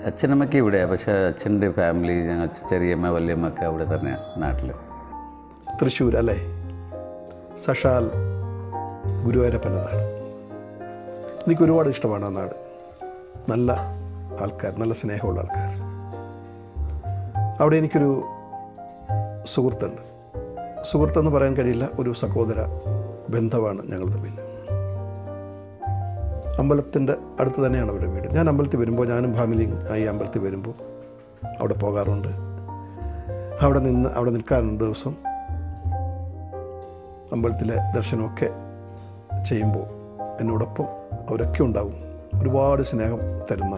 അച്ഛനമ്മയ്ക്ക് ഇവിടെയാണ്, പക്ഷേ അച്ഛൻ്റെ ഫാമിലി ഞങ്ങൾ ചെറിയമ്മ വല്യമ്മ ഒക്കെ അവിടെ തന്നെയാണ് നാട്ടിൽ. തൃശ്ശൂർ അല്ലേ? സഷാൽ ഗുരുവായൂരപ്പൻ്റെ നാട്. എനിക്ക് ഒരുപാട് ഇഷ്ടമാണ് ആ നാട്. നല്ല ആൾക്കാർ, നല്ല സ്നേഹമുള്ള ആൾക്കാർ. അവിടെ എനിക്കൊരു സുഹൃത്തുണ്ട്. സുഹൃത്തെന്ന് പറയാൻ കഴിയില്ല, ഒരു സഹോദര ബന്ധമാണ് ഞങ്ങൾ തമ്മിൽ. അമ്പലത്തിൻ്റെ അടുത്ത് തന്നെയാണ് അവരുടെ വീട്. ഞാൻ അമ്പലത്തിൽ വരുമ്പോൾ, ഞാനും ഫാമിലിയും ആയി അമ്പലത്തിൽ വരുമ്പോൾ അവിടെ പോകാറുണ്ട്. അവിടെ നിൽക്കാറുണ്ട് ദിവസം. അമ്പലത്തിലെ ദർശനമൊക്കെ ചെയ്യുമ്പോൾ എന്നോടൊപ്പം അവരൊക്കെ ഉണ്ടാവും. ഒരുപാട് സ്നേഹം തരുന്ന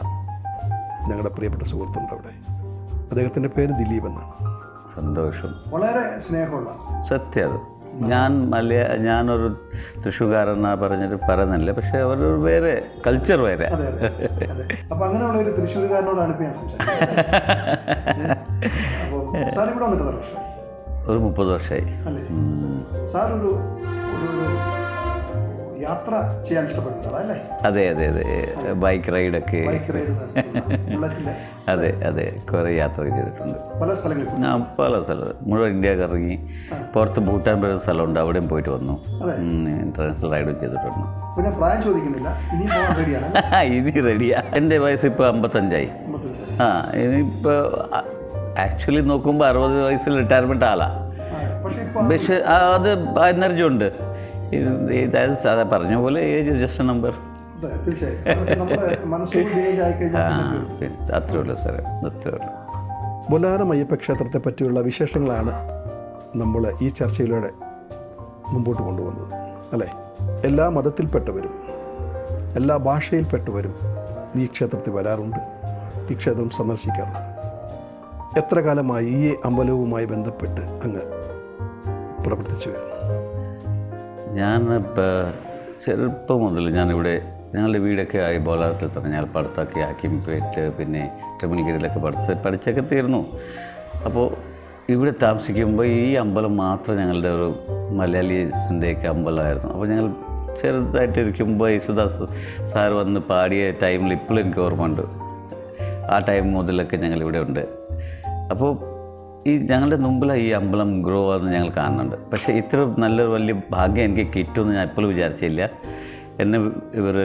ഞങ്ങളുടെ പ്രിയപ്പെട്ട സുഹൃത്തുണ്ട് അവിടെ. അദ്ദേഹത്തിൻ്റെ പേര് ദിലീപ് എന്നാണ്. സന്തോഷം. വളരെ സ്നേഹമുള്ള. സത്യം. അത് ഞാനൊരു തൃശ്ശൂർക്കാരനാണ് പറഞ്ഞിട്ട് പറയുന്നില്ല, പക്ഷേ അവരൊരു വേറെ കൾച്ചർ വേറെ. അപ്പം അങ്ങനെയുള്ള ഒരു തൃശ്ശൂർക്കാരനോടാണ് ഇപ്പം ഞാൻ സംസാരിച്ചത്. ഒരു 30 വർഷമായി. സാർ ഒരു യാത്ര ചെയ്യാൻ ഇഷ്ടപ്പെടുന്നതാണ്. അതെ അതെ അതെ. ബൈക്ക് റൈഡൊക്കെ. അതെ അതെ. കുറേ യാത്ര ചെയ്തിട്ടുണ്ട്. ഞാൻ പല സ്ഥലം മുഴുവൻ ഇന്ത്യ കറങ്ങി. പുറത്ത് ഭൂട്ടാൻ പോയ സ്ഥലമുണ്ട്, അവിടെയും പോയിട്ട് വന്നു. ഇന്റർനാഷണൽ റൈഡും ചെയ്തിട്ടുണ്ട്. ഇനി റെഡിയാ. എൻ്റെ വയസ്സ് ഇപ്പോൾ 55ആയി. ഇനിയിപ്പോൾ ആക്ച്വലി നോക്കുമ്പോൾ 60 വയസ്സിൽ റിട്ടയർമെൻറ്റ് ആളാ. പക്ഷേ അത് എനർജി ഉണ്ട്. സാധാ പറഞ്ഞ പോലെ ഏജ് ജസ്റ്റ് എ നമ്പർ. അത്രേ ഉള്ളൂ സാറേ, അത്രേ ഉള്ളൂ. ബൊലാരം അയ്യപ്പ ക്ഷേത്രത്തെ പറ്റിയുള്ള വിശേഷങ്ങളാണ് നമ്മൾ ഈ ചർച്ചയിലൂടെ മുമ്പോട്ട് കൊണ്ടുപോകുന്നത്, അല്ലേ? എല്ലാ മതത്തിൽപ്പെട്ടവരും എല്ലാ ഭാഷയിൽപ്പെട്ടവരും ഈ ക്ഷേത്രത്തിൽ വരാറുണ്ട്, ഈ ക്ഷേത്രം സന്ദർശിക്കാറുണ്ട്. എത്ര കാലമായി ഈ അമ്പലവുമായി ബന്ധപ്പെട്ട് അങ്ങ് പ്രവർത്തിച്ചു വരുന്നു? ഞാനിപ്പോൾ ചെറുപ്പം മുതൽ ഞാനിവിടെ ഞങ്ങളുടെ വീടൊക്കെ ആയി ബോലാറത്തിൽ തന്നെ. ഞങ്ങൾ പഠിത്തമൊക്കെ ആക്കിംപേറ്റ് പിന്നെ ട്രിമണിഗിരിയിലൊക്കെ പഠിച്ചൊക്കെ തീർന്നു. അപ്പോൾ ഇവിടെ താമസിക്കുമ്പോൾ ഈ അമ്പലം മാത്രം ഞങ്ങളുടെ ഒരു മലയാളീസിൻ്റെയൊക്കെ അമ്പലമായിരുന്നു. അപ്പോൾ ഞങ്ങൾ ചെറുതായിട്ടിരിക്കുമ്പോൾ യേശുദാസ് സാർ വന്ന് പാടിയ ടൈമിൽ ഇപ്പോഴും എനിക്ക് ഓർമ്മയുണ്ട്. ആ ടൈം മുതലൊക്കെ ഞങ്ങളിവിടെ ഉണ്ട്. അപ്പോൾ ഈ ഞങ്ങളുടെ മുമ്പിലാണ് ഈ അമ്പലം ഗ്രോ ആണെന്ന് ഞങ്ങൾ കാണുന്നുണ്ട്. പക്ഷേ ഇത്ര നല്ലൊരു വലിയ ഭാഗ്യം എനിക്ക് കിട്ടുമെന്ന് ഞാൻ എപ്പോഴും വിചാരിച്ചില്ല. എന്നെ ഇവർ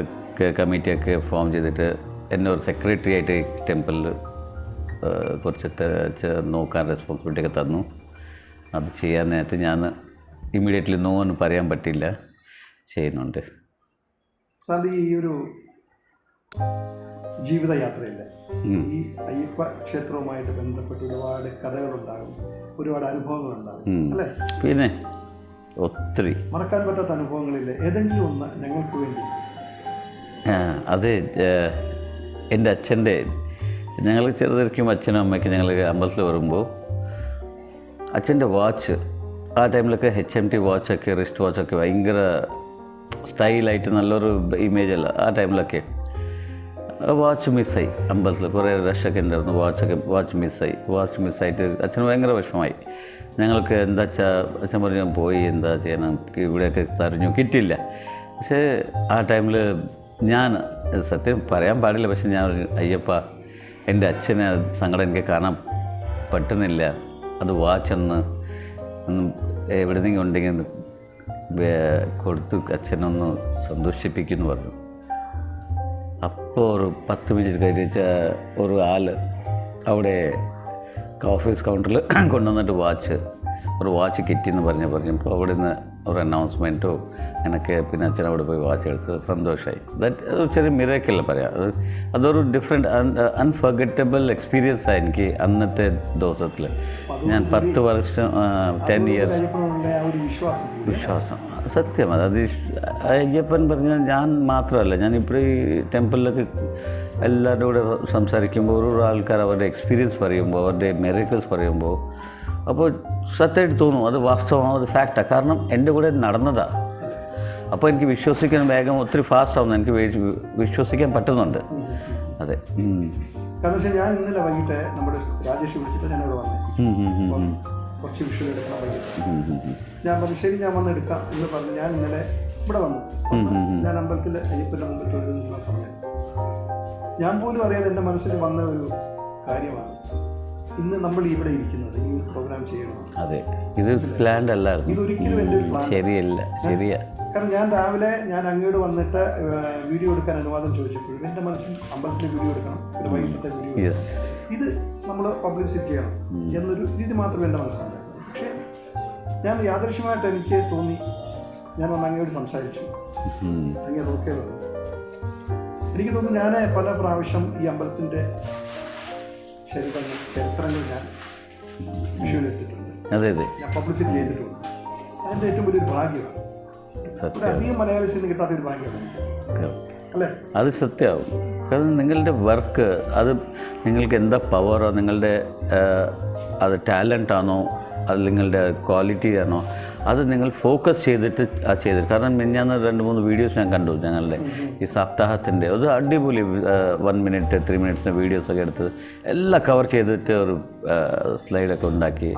കമ്മിറ്റിയൊക്കെ ഫോം ചെയ്തിട്ട് എന്നെ ഒരു സെക്രട്ടറി ആയിട്ട് ടെമ്പിളിൽ കുറച്ച് നോക്കാൻ റെസ്പോൺസിബിലിറ്റിയൊക്കെ തന്നു. അത് ചെയ്യാനായിട്ട് ഞാൻ ഇമ്മീഡിയറ്റ്ലി നോ എന്ന് പറയാൻ പറ്റില്ല, ചെയ്യുന്നുണ്ട്. സാർ, ഈ ഒരു ജീവിതയാത്രയില്ല ഈ അയ്യപ്പ ക്ഷേത്രവുമായിട്ട് ബന്ധപ്പെട്ട് ഒരുപാട് കഥകളുണ്ടാകും, ഒരുപാട് അനുഭവങ്ങളുണ്ടാകും, അല്ലേ? പിന്നെ ഒത്തിരി മറക്കാൻ പറ്റാത്ത അനുഭവങ്ങളില്ലേ? ഏതെങ്കിലും ഒന്ന് ഞങ്ങൾക്ക് വേണ്ടി. അത് എൻ്റെ അച്ഛൻ്റെ, ഞങ്ങൾ ചെറുതായിരിക്കും അച്ഛനും അമ്മയ്ക്ക് ഞങ്ങൾ അമ്പലത്തിൽ വരുമ്പോൾ അച്ഛൻ്റെ വാച്ച്, ആ ടൈമിലൊക്കെ HMT വാച്ചൊക്കെ റിസ്റ്റ് വാച്ചൊക്കെ ഭയങ്കര സ്റ്റൈലായിട്ട് നല്ലൊരു ഇമേജ് അല്ല ആ ടൈമിലൊക്കെ. വാച്ച് മിസ്സായി. അമ്പലത്തിൽ കുറേ റഷൊക്കെ ഉണ്ടായിരുന്നു. വാച്ച് മിസ്സായിട്ട് അച്ഛന് ഭയങ്കര വിഷമമായി. ഞങ്ങൾക്ക് എന്താ അച്ഛൻ പറഞ്ഞു പോയി എന്താ ചെയ്യണം, ഇവിടെയൊക്കെ തരഞ്ഞു, കിട്ടിയില്ല. പക്ഷേ ആ ടൈമിൽ ഞാൻ സത്യം പറയാൻ പാടില്ല, പക്ഷെ ഞാൻ അയ്യപ്പ എൻ്റെ അച്ഛനെ സങ്കടം എനിക്ക് കാണാൻ പറ്റുന്നില്ല, അത് വാച്ചൊന്ന് എവിടെയെങ്കിലും ഉണ്ടെങ്കിൽ കൊടുത്ത് അച്ഛനൊന്ന് സന്തോഷിപ്പിക്കുമെന്ന് പറഞ്ഞു. അപ്പോൾ ഒരു 10 മിനിറ്റ് കഴിഞ്ഞ് ഒരു ആൾ അവിടെ ഓഫീസ് കൗണ്ടറിൽ കൊണ്ടുവന്നിട്ട് ഒരു വാച്ച് കിട്ടിയെന്ന് പറഞ്ഞപ്പോൾ അവിടെ നിന്ന് ഒരു അനൗൺസ്മെൻറ്റോ എനിക്ക് പിന്നെ അച്ഛൻ അവിടെ പോയി വാച്ച് എടുത്ത് സന്തോഷമായി. അത് ചെറിയ മിറാക്കിൾ പറയാം. അതൊരു ഡിഫറെൻറ്റ് അൺഫർഗറ്റബിൾ എക്സ്പീരിയൻസാണ് എനിക്ക് അന്നത്തെ ദിവസത്തിൽ. ഞാൻ 10 വർഷം 10 ഇയേഴ്സ് വിശ്വാസം സത്യം. അത് അയ്യപ്പൻ പറഞ്ഞാൽ ഞാൻ മാത്രമല്ല, ഞാൻ ഇപ്പോൾ ഈ ടെമ്പിളിലൊക്കെ എല്ലാവരുടെ കൂടെ സംസാരിക്കുമ്പോൾ ഓരോ ആൾക്കാർ അവരുടെ എക്സ്പീരിയൻസ് പറയുമ്പോൾ, അവരുടെ മിറാക്കിൾസ് പറയുമ്പോൾ അപ്പോൾ സത്യമായിട്ട് തോന്നും അത് വാസ്തവമാണ്, അത് ഫാക്റ്റാണ്. കാരണം എൻ്റെ കൂടെ നടന്നതാണ്. അപ്പോൾ എനിക്ക് വിശ്വസിക്കാൻ വേഗം ഒത്തിരി ഫാസ്റ്റ് ആവുന്നു, എനിക്ക് വിശ്വസിക്കാൻ പറ്റുന്നുണ്ട്. അതെ. കാരണം വെച്ചാൽ ഞാൻ ഇന്നലെ വൈകിട്ട് നമ്മുടെ രാജേഷ് വിളിച്ചിട്ട് ഞാൻ ഇവിടെ വന്നേ, കുറച്ച് വിഷയം എടുക്കണം വൈകിട്ട്. ഞാൻ പറഞ്ഞു ശരി ഞാൻ വന്ന് എടുക്കാം എന്ന് പറഞ്ഞു. ഞാൻ ഇന്നലെ ഇവിടെ വന്നു. ഞാൻ അമ്പലത്തിൽ അയ്യപ്പൻ്റെ മുമ്പിൽ തൊഴുതുന്ന സമയം ഞാൻ പോലും അറിയാതെ എൻ്റെ മനസ്സിൽ വന്ന ഒരു കാര്യമാണ് ഇന്ന് നമ്മൾ ഇവിടെ ഇരിക്കുന്നത്, ഈ ഒരു പ്രോഗ്രാം ചെയ്യണം. അതെ, ഇത് പ്ലാൻഡ് അല്ലായിരുന്നു. ഇതൊരിക്കലും എൻ്റെ ഒരു പ്ലാൻ ശരിയല്ല, ശരിയാ. കാരണം ഞാൻ രാവിലെ ഞാൻ അങ്ങോട്ട് വന്നിട്ട് വീഡിയോ എടുക്കാൻ അനുവാദം ചോദിച്ചപ്പോഴും എൻ്റെ മനസ്സിൽ അമ്പലത്തിൽ വീഡിയോ എടുക്കണം, ഒരു വൈകിട്ടത്തെ വീഡിയോ, ഇത് നമ്മൾ പബ്ലിസിറ്റി ചെയ്യണം എന്നൊരു രീതി മാത്രമേ എൻ്റെ മനസ്സിലുണ്ടായിരുന്നു. പക്ഷേ ഞാൻ യാദൃശ്യമായിട്ട് എനിക്ക് തോന്നി, ഞാൻ വന്ന് അങ്ങോട്ട് സംസാരിച്ചു, അങ്ങനെ നോക്കിയത് എനിക്ക് തോന്നുന്നു ഞാൻ പല പ്രാവശ്യം ഈ അമ്പലത്തിൻ്റെ ചരിത്രങ്ങൾ ഞാൻ വിഷുവിലെത്തിയിട്ടുണ്ട്, ഞാൻ പബ്ലിസിറ്റി ചെയ്തിട്ടുണ്ട്. അതിൻ്റെ ഏറ്റവും വലിയൊരു ഭാഗ്യമാണ്, അധികം മലയാളീസിന് കിട്ടാത്തൊരു ഭാഗ്യമാണ് അല്ലേ? അത് സത്യമാവും. കാരണം നിങ്ങളുടെ വർക്ക് അത് നിങ്ങൾക്ക് എന്താ പവറോ, നിങ്ങളുടെ അത് ടാലൻ്റാണോ, അത് നിങ്ങളുടെ ക്വാളിറ്റി ആണോ, അത് നിങ്ങൾ ഫോക്കസ് ചെയ്തിട്ട് ചെയ്തിട്ട്. കാരണം ഞാൻ 2-3 വീഡിയോസ് ഞാൻ കണ്ടു ഞങ്ങളുടെ ഈ സപ്താഹത്തിൻ്റെ. അത് അടിപൊളി 1 മിനിറ്റ് 3 മിനിറ്റ്സിൻ്റെ വീഡിയോസൊക്കെ എടുത്ത് എല്ലാം കവർ ചെയ്തിട്ട് ഒരു സ്ലൈഡൊക്കെ ഉണ്ടാക്കി.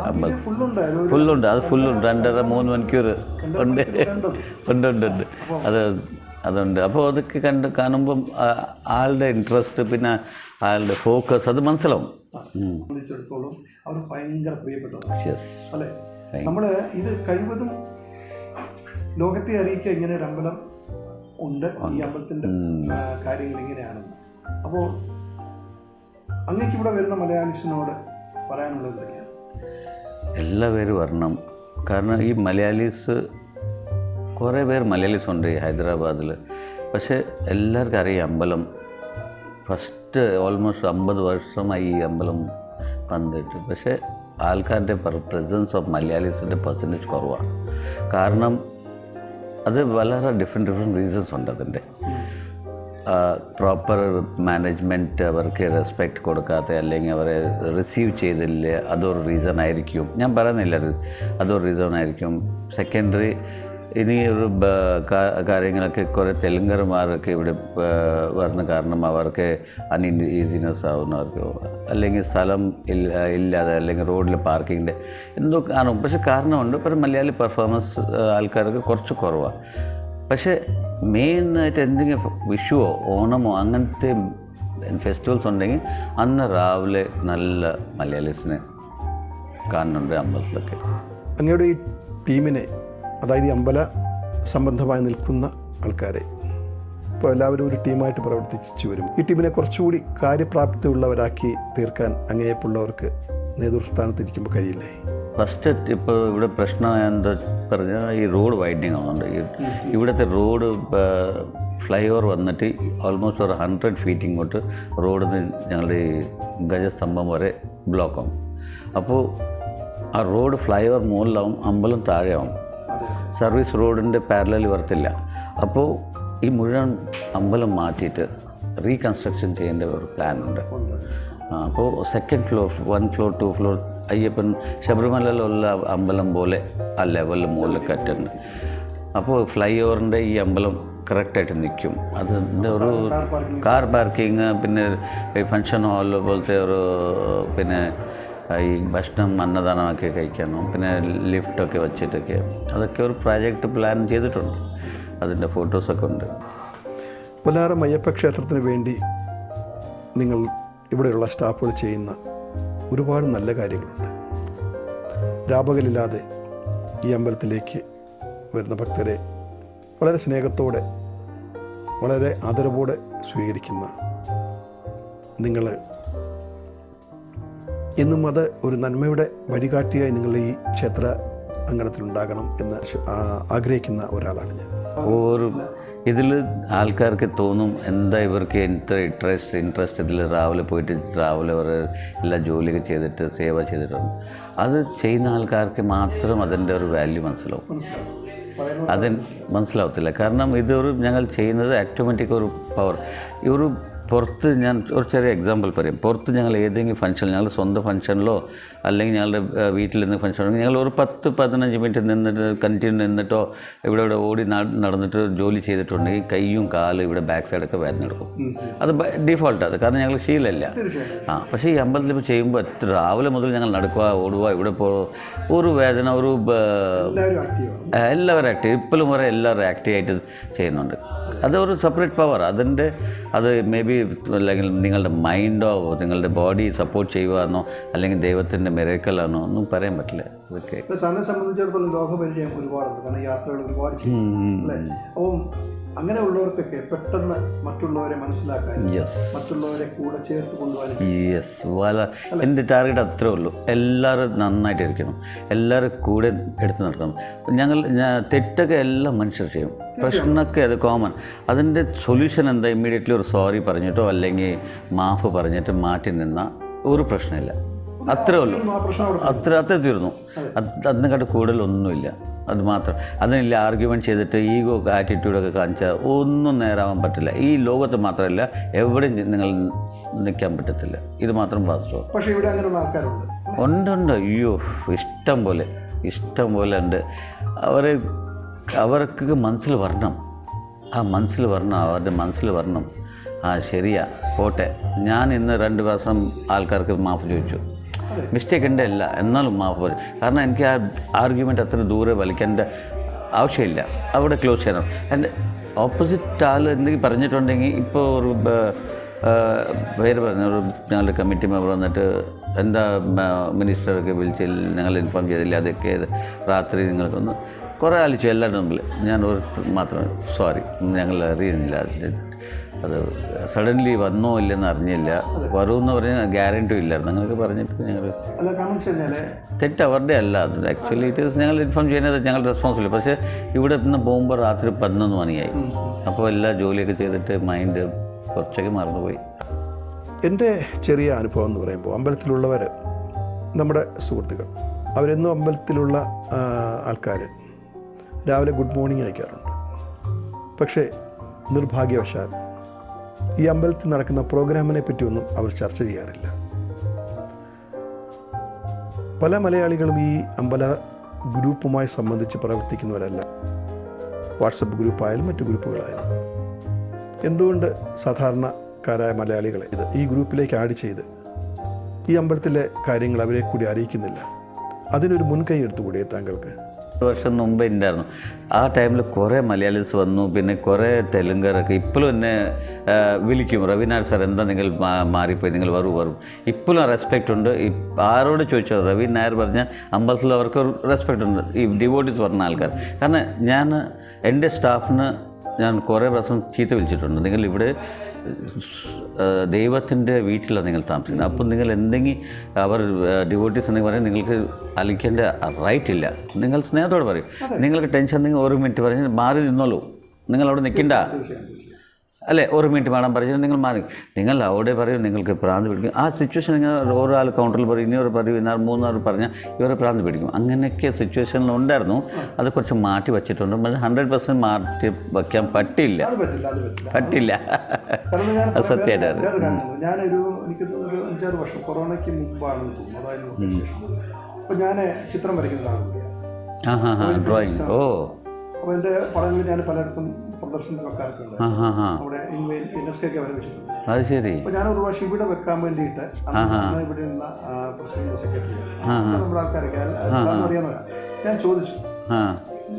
ഫുള്ളുണ്ട്, അത് ഫുള്ളുണ്ട്. 2.5-3 മണിക്കൂർ ഉണ്ട് ഉണ്ട് അതുണ്ട്. അപ്പോൾ അതൊക്കെ കാണുമ്പം ആളുടെ ഇൻട്രസ്റ്റ്, പിന്നെ ആളുടെ ഫോക്കസ് അത് മനസ്സിലാവും. അവർ ഭയങ്കര പ്രിയപ്പെട്ടതാണ് അല്ലേ? നമ്മൾ ഇത് കഴിവതും ലോകത്തെ അറിയിക്കുക ഇങ്ങനെ ഒരു അമ്പലം ഉണ്ട്, ഈ അമ്പലത്തിൻ്റെ കാര്യങ്ങൾ ഇങ്ങനെയാണെന്ന്. അപ്പോൾ അങ്ങേക്ക് ഇവിടെ വരുന്ന മലയാളീസിനോട് പറയാനുള്ളത് എന്തൊക്കെയാണ്? എല്ലാവരും വരണം. കാരണം ഈ മലയാളീസ് കുറേ പേര് മലയാളീസ് ഉണ്ട് ഈ ഹൈദരാബാദിൽ. പക്ഷേ എല്ലാവർക്കും അറിയാം അമ്പലം. ഫസ്റ്റ് ഓൾമോസ്റ്റ് 50 വർഷമായി ഈ അമ്പലം വന്നിട്ട്. പക്ഷേ ആൾക്കാരുടെ പ്രസൻസ് ഓഫ് മലയാളീസിൻ്റെ പെർസെൻറ്റേജ് കുറവാണ്. കാരണം അത് വളരെ ഡിഫറെൻറ്റ് റീസൺസ് ഉണ്ട്. അതിൻ്റെ പ്രോപ്പർ മാനേജ്മെൻറ്റ് അവർക്ക് റെസ്പെക്റ്റ് കൊടുക്കാത്ത, അല്ലെങ്കിൽ അവരെ റിസീവ് ചെയ്തില്ല, അതൊരു റീസൺ ആയിരിക്കും. ഞാൻ പറയുന്നില്ല അതൊരു റീസൺ ആയിരിക്കും. സെക്കൻഡറി ഇനി ഒരു കാര്യങ്ങളൊക്കെ കുറേ തെലുങ്കന്മാരൊക്കെ ഇവിടെ വരുന്ന കാരണം അവർക്ക് അൺഈസിനെസ് ആവുന്നവർക്ക്, അല്ലെങ്കിൽ സ്ഥലം ഇല്ലാതെ, അല്ലെങ്കിൽ റോഡിൽ പാർക്കിങ്ങിൻ്റെ എന്തോ കാണും. പക്ഷെ കാരണമുണ്ട്. പക്ഷേ മലയാളി പെർഫോമൻസ് ആൾക്കാർക്ക് കുറച്ച് കുറവാണ്. പക്ഷേ മെയിനായിട്ട് എന്തെങ്കിലും വിഷുവോ ഓണമോ അങ്ങനത്തെ ഫെസ്റ്റിവൽസ് ഉണ്ടെങ്കിൽ അന്ന് രാവിലെ നല്ല മലയാളീസിനെ കാണുന്നുണ്ട് അമ്പലത്തിലൊക്കെ. അങ്ങയുടെ ഈ ടീമിനെ, അതായത് ഈ അമ്പല സംബന്ധമായി നിൽക്കുന്ന ആൾക്കാരെ ഇപ്പോൾ എല്ലാവരും ഒരു ടീമായിട്ട് പ്രവർത്തിച്ചു വരും. ഈ ടീമിനെ കുറച്ചുകൂടി കാര്യപ്രാപ്തിയുള്ളവരാക്കി തീർക്കാൻ അങ്ങേയപ്പുള്ളവർക്ക് നേതൃസ്ഥാനത്തിരിക്കുമ്പോൾ കഴിയില്ലേ? ഫസ്റ്റ് ഇപ്പോൾ ഇവിടെ പ്രശ്നം എന്താ പറഞ്ഞാൽ ഈ റോഡ് വൈഡനിങ് ആവുന്നുണ്ട്. ഇവിടുത്തെ റോഡ് ഫ്ലൈ ഓവർ വന്നിട്ട് ഓൾമോസ്റ്റ് ഒരു 100 ഫീറ്റ് ഇങ്ങോട്ട് റോഡിൽ നിന്ന് ഞങ്ങളുടെ ഈ ഗജസ്തംഭം വരെ ബ്ലോക്കാവും. അപ്പോൾ ആ റോഡ് ഫ്ലൈ ഓവർ മുകളിലാവും, അമ്പലം താഴെയാവും. സർവീസ് റോഡിൻ്റെ പാരലൽ വരത്തില്ല. അപ്പോൾ ഈ മുഴുവൻ അമ്പലം മാറ്റിയിട്ട് റീകൺസ്ട്രക്ഷൻ ചെയ്യേണ്ട ഒരു പ്ലാനുണ്ട്. അപ്പോൾ 2nd floor 1 floor 2 floor Ayyappan ശബരിമലയിലുള്ള അമ്പലം പോലെ ആ ലെവലിൽ മുകളിൽ കറ്റുണ്ട്. അപ്പോൾ ഫ്ലൈ ഓവറിൻ്റെ ഈ അമ്പലം കറക്റ്റായിട്ട് നിൽക്കും. അതിൻ്റെ ഒരു കാർ പാർക്കിങ്, പിന്നെ ഈ ഫങ്ഷൻ ഹാൾ പോലത്തെ ഒരു, പിന്നെ ഈ ഭക്ഷണം അന്നദാനമൊക്കെ കഴിക്കാനോ, പിന്നെ ലിഫ്റ്റൊക്കെ വെച്ചിട്ടൊക്കെ അതൊക്കെ ഒരു പ്രോജക്റ്റ് പ്ലാൻ ചെയ്തിട്ടുണ്ട്. അതിൻ്റെ ഫോട്ടോസൊക്കെ ഉണ്ട്. പൊന്നാരം അയ്യപ്പ ക്ഷേത്രത്തിന് വേണ്ടി നിങ്ങൾ ഇവിടെയുള്ള സ്റ്റാഫുകൾ ചെയ്യുന്ന ഒരുപാട് നല്ല കാര്യങ്ങളുണ്ട്. രാപകലില്ലാതെ ഈ അമ്പലത്തിലേക്ക് വരുന്ന ഭക്തരെ വളരെ സ്നേഹത്തോടെ, വളരെ ആദരവോടെ സ്വീകരിക്കുന്ന നിങ്ങൾ എന്നും അത് ഒരു നന്മയുടെ വഴികാട്ടിയായി നിങ്ങൾ ഈ ക്ഷേത്ര അങ്കണത്തിലുണ്ടാകണം എന്ന് ആഗ്രഹിക്കുന്ന ഒരാളാണ് ഞാൻ. ഒരു ഇതിൽ ആൾക്കാർക്ക് തോന്നും എന്താ ഇവർക്ക് ഇൻട്രസ്റ്റ് ഇതിൽ രാവിലെ പോയിട്ട് രാവിലെ അവർ എല്ലാ ജോലിയൊക്കെ ചെയ്തിട്ട് സേവ ചെയ്തിട്ടുണ്ട്. അത് ചെയ്യുന്ന ആൾക്കാർക്ക് മാത്രം അതിൻ്റെ ഒരു വാല്യൂ മനസ്സിലാവും. അത് മനസ്സിലാവത്തില്ല. കാരണം ഇതൊരു ഞങ്ങൾ ചെയ്യുന്നത് ഓട്ടോമാറ്റിക് ഒരു പവർ. ഈ ഒരു പുറത്ത് ഞാൻ ഒരു ചെറിയ എക്സാമ്പിൾ പറയും. പുറത്ത് ഞങ്ങൾ ഏതെങ്കിലും ഫംഗ്ഷൻ, ഞങ്ങൾ സ്വന്തം ഫംഗ്ഷനിലോ അല്ലെങ്കിൽ ഞങ്ങളുടെ വീട്ടിൽ നിന്ന് ഫംഗ്ഷൻ ഉണ്ടെങ്കിൽ ഞങ്ങൾ ഒരു 10-15 മിനിറ്റ് നിന്നിട്ട് കണ്ടിന്യൂ നിന്നിട്ടോ ഇവിടെ ഓടി നടന്നിട്ട് ജോലി ചെയ്തിട്ടുണ്ടെങ്കിൽ കൈയും കാലും ഇവിടെ ബാക്ക് സൈഡൊക്കെ വേദനെടുക്കും. അത് ഡിഫോൾട്ടാണ്, കാരണം ഞങ്ങൾ ശീലമില്ല. പക്ഷേ ഈ അമ്പലത്തിൽ ഇപ്പോൾ ചെയ്യുമ്പോൾ രാവിലെ മുതൽ ഞങ്ങൾ നടക്കുക, ഓടുക, ഇവിടെ ഒരു വേദന, എല്ലാവരും ആക്റ്റീവ്, ഇപ്പോഴും വരെ എല്ലാവരും ആക്റ്റീവായിട്ട് ചെയ്യുന്നുണ്ട്. അതൊരു സെപ്പറേറ്റ് പവർ. അത് മേ ബി അല്ലെങ്കിൽ നിങ്ങളുടെ മൈൻഡോ നിങ്ങളുടെ ബോഡി സപ്പോർട്ട് ചെയ്യുകയാണോ അല്ലെങ്കിൽ ദൈവത്തിൻ്റെ മിറക്കലാണോ ഒന്നും പറയാൻ പറ്റില്ല. അതൊക്കെ സാറിനെ സംബന്ധിച്ചിടത്തോളം ലോകപരിചയം ഒരുപാടുണ്ട്, കാരണം യാത്രകൾ ഒരുപാട് ചെയ്യും അല്ലേ. അപ്പം അങ്ങനെയുള്ളവർക്കൊക്കെ പെട്ടെന്ന് മറ്റുള്ളവരെ മനസ്സിലാക്കാൻ, മറ്റുള്ളവരെ കൂടെ ചേർത്ത് കൊണ്ടുപോകാൻ എൻ്റെ ടാർഗറ്റ് അത്രേ ഉള്ളൂ. എല്ലാവരും നന്നായിട്ടിരിക്കണം, എല്ലാവരും കൂടെ എടുത്ത് നടക്കണം. തെറ്റൊക്കെ എല്ലാ മനുഷ്യർ ചെയ്യും, പ്രശ്നമൊക്കെ അത് കോമൺ. അതിൻ്റെ സൊല്യൂഷൻ എന്താ? ഇമ്മീഡിയറ്റ്ലി ഒരു സോറി പറഞ്ഞിട്ടോ അല്ലെങ്കിൽ മാഫ് പറഞ്ഞിട്ട് മാറ്റി നിന്നാൽ ഒരു പ്രശ്നമില്ല. അത്രേ ഉള്ളൂ, അത്ര തീർന്നു. അതിനെക്കാട്ട് കൂടുതലൊന്നുമില്ല. അത് മാത്രം. അതിനില്ല ആർഗ്യുമെൻറ്റ് ചെയ്തിട്ട് ഈഗോ ആറ്റിറ്റ്യൂഡൊക്കെ കാണിച്ചാൽ ഒന്നും നേരാവാൻ പറ്റില്ല. ഈ ലോകത്ത് മാത്രമല്ല എവിടെയും നിങ്ങൾ നിൽക്കാൻ പറ്റത്തില്ല. ഇത് മാത്രം വാസ്തവം. പക്ഷേ ഇവിടെ അങ്ങനെയുള്ള ആൾക്കാരുണ്ട്. ഉണ്ട്. അയ്യോ, ഇഷ്ടം പോലെ ഉണ്ട്. അവർക്ക് മനസ്സിൽ വരണം, അവരുടെ മനസ്സിൽ വരണം. ശരിയാ, പോട്ടെ. ഞാൻ ഇന്ന് 2 ദിവസം ആൾക്കാർക്ക് മാഫ് ചോദിച്ചു. മിസ്റ്റേക്ക് എൻ്റെ അല്ല, എന്നാലും മാഫ് പറയും. കാരണം എനിക്ക് ആ ആർഗ്യുമെൻ്റ് അത്ര ദൂരെ വലിക്കേണ്ട ആവശ്യമില്ല. അവിടെ ക്ലോസ് ചെയ്യണം. എൻ്റെ ഓപ്പോസിറ്റ് ആൾ എന്തെങ്കിലും പറഞ്ഞിട്ടുണ്ടെങ്കിൽ, ഇപ്പോൾ ഒരു പേര് പറഞ്ഞു, ഒരു ഞങ്ങളുടെ കമ്മിറ്റി മെമ്പർ വന്നിട്ട് എന്താ മിനിസ്റ്ററൊക്കെ വിളിച്ചിൽ ഞങ്ങൾ ഇൻഫോം ചെയ്തില്ല, അതൊക്കെ രാത്രി നിങ്ങൾക്കൊന്ന് കുറേ ആലോചിച്ചു എല്ലാവരുടെ മുമ്പിൽ. ഞാൻ ഒരു മാത്രം സോറി, ഞങ്ങൾ അറിയുന്നില്ല, അത് സഡൻലി വന്നോ ഇല്ലെന്ന് അറിഞ്ഞില്ല, വരുമെന്ന് പറഞ്ഞാൽ ഗ്യാരൻറ്റി ഇല്ലായിരുന്നു അങ്ങനെയൊക്കെ പറഞ്ഞിട്ട് ഞങ്ങൾ തെറ്റ് അവരുടെ അല്ല. അത് ആക്ച്വലി ഞങ്ങൾ ഇൻഫോം ചെയ്യുന്നത് ഞങ്ങളുടെ റെസ്പോൺസിബിലിറ്റി. പക്ഷേ ഇവിടെ നിന്ന് പോകുമ്പോൾ രാത്രി 11 മണിയായി. അപ്പോൾ എല്ലാ ജോലിയൊക്കെ ചെയ്തിട്ട് മൈൻഡ് കുറച്ചൊക്കെ മറന്നുപോയി. എൻ്റെ ചെറിയ അനുഭവം എന്ന് പറയുമ്പോൾ, അമ്പലത്തിലുള്ളവർ, നമ്മുടെ സുഹൃത്തുക്കൾ, അവരെന്നും അമ്പലത്തിലുള്ള ആൾക്കാർ രാവിലെ ഗുഡ് മോർണിംഗ് അയക്കാറുണ്ട്. പക്ഷേ നിർഭാഗ്യവശാൽ ഈ അമ്പലത്തിൽ നടക്കുന്ന പ്രോഗ്രാമിനെ പറ്റിയൊന്നും അവർ ചർച്ച ചെയ്യാറില്ല. പല മലയാളികളും ഈ അമ്പല ഗ്രൂപ്പുമായി സംബന്ധിച്ച് പ്രവർത്തിക്കുന്നവരല്ല. വാട്സപ്പ് ഗ്രൂപ്പായാലും മറ്റു ഗ്രൂപ്പുകളായാലും. എന്തുകൊണ്ട് സാധാരണക്കാരായ മലയാളികളെ ഈ ഗ്രൂപ്പിലേക്ക് ആഡ് ചെയ്ത് ഈ അമ്പലത്തിലെ കാര്യങ്ങൾ അവരെ കൂടി അറിയിക്കുന്നില്ല? അതിനൊരു മുൻകൈ എടുത്തുകൂടിയേ താങ്കൾക്ക്? 1 വർഷം മുമ്പ് ഉണ്ടായിരുന്നു. ആ ടൈമിൽ കുറേ മലയാളീസ് വന്നു, പിന്നെ കുറേ തെലുങ്കരൊക്കെ ഇപ്പോഴും എന്നെ വിളിക്കും, രവിനായർ സാർ എന്താ നിങ്ങൾ മാറിപ്പോയി, നിങ്ങൾ വരും. ഇപ്പോഴും റെസ്പെക്റ്റ് ഉണ്ട്. ആരോട് ചോദിച്ചോ രവി നായർ പറഞ്ഞാൽ അമ്പലത്തിൽ അവർക്ക് റെസ്പെക്റ്റ് ഉണ്ട്, ഈ ഡിവോട്ടീസ് പറഞ്ഞ ആൾക്കാർ. കാരണം എൻ്റെ സ്റ്റാഫിന് ഞാൻ കുറേ പ്രാവശ്യം ചീത്ത വിളിച്ചിട്ടുണ്ട്. നിങ്ങൾ ഇവിടെ ദൈവത്തിൻ്റെ വീട്ടിലാണ് നിങ്ങൾ താമസിക്കുന്നത്. അപ്പം നിങ്ങൾ എന്തെങ്കിലും അവർ ഡിവോട്ടീസ് എന്തെങ്കിലും പറയാൻ നിങ്ങൾക്ക് അലിക്കേണ്ട റൈറ്റ് ഇല്ല. നിങ്ങൾ സ്നേഹത്തോടെ പറയും. നിങ്ങൾക്ക് ടെൻഷൻ ഉണ്ടെങ്കിൽ 1 മിനിറ്റ് പറഞ്ഞ് മാറി നിന്നോളൂ, നിങ്ങൾ അവിടെ നിൽക്കണ്ട അല്ലേ. 1 മിനിറ്റ് മാഡം പറഞ്ഞാൽ നിങ്ങൾ മാറി. നിങ്ങൾ അവിടെ പറയും നിങ്ങൾക്ക് ഭ്രാന്ത് പിടിക്കും. ആ സിറ്റുവേഷൻ ഇങ്ങനെ ഒരാൾ കൗണ്ടറിൽ പറയും, ഇനിയൊരു പറയും, 3 പറഞ്ഞാൽ ഇവരെ ഭ്രാന്ത് പിടിക്കും. അങ്ങനെയൊക്കെ സിറ്റുവേഷനിൽ ഉണ്ടായിരുന്നു. അത് കുറച്ച് മാറ്റി വച്ചിട്ടുണ്ട്. പക്ഷേ 100% മാറ്റി വയ്ക്കാൻ പറ്റില്ല. അത് സത്യമായിട്ടാണ്. ഞാനൊരു എനിക്ക് 5-6 വർഷം കൊറോണയ്ക്ക് മുമ്പാണെന്ന് തോന്നുന്നു, അതായത് അപ്പോൾ ഞാൻ ചിത്രം വരയ്ക്കുന്ന ആൾ കൂടിയാണ്. ഡ്രോയിങ്. അപ്പോൾ എൻ്റെ പടങ്ങൾ ഞാൻ പലയിടത്തും പ്രദർശനം വെക്കാറുണ്ട്. അവിടെ യുനെസ്കോയൊക്കെ വരെ വെച്ചിട്ടുണ്ട്. അത് ശരി. അപ്പോൾ ഞാനൊരു പ്രാവശ്യം ഇവിടെ വെക്കാൻ വേണ്ടിയിട്ട് ഇവിടെ നിന്ന പ്രസിഡന്റ് സെക്രട്ടറി നമ്മുടെ ആൾക്കാരൊക്കെ അറിയാവുന്നതാണ്. ഞാൻ ചോദിച്ചു,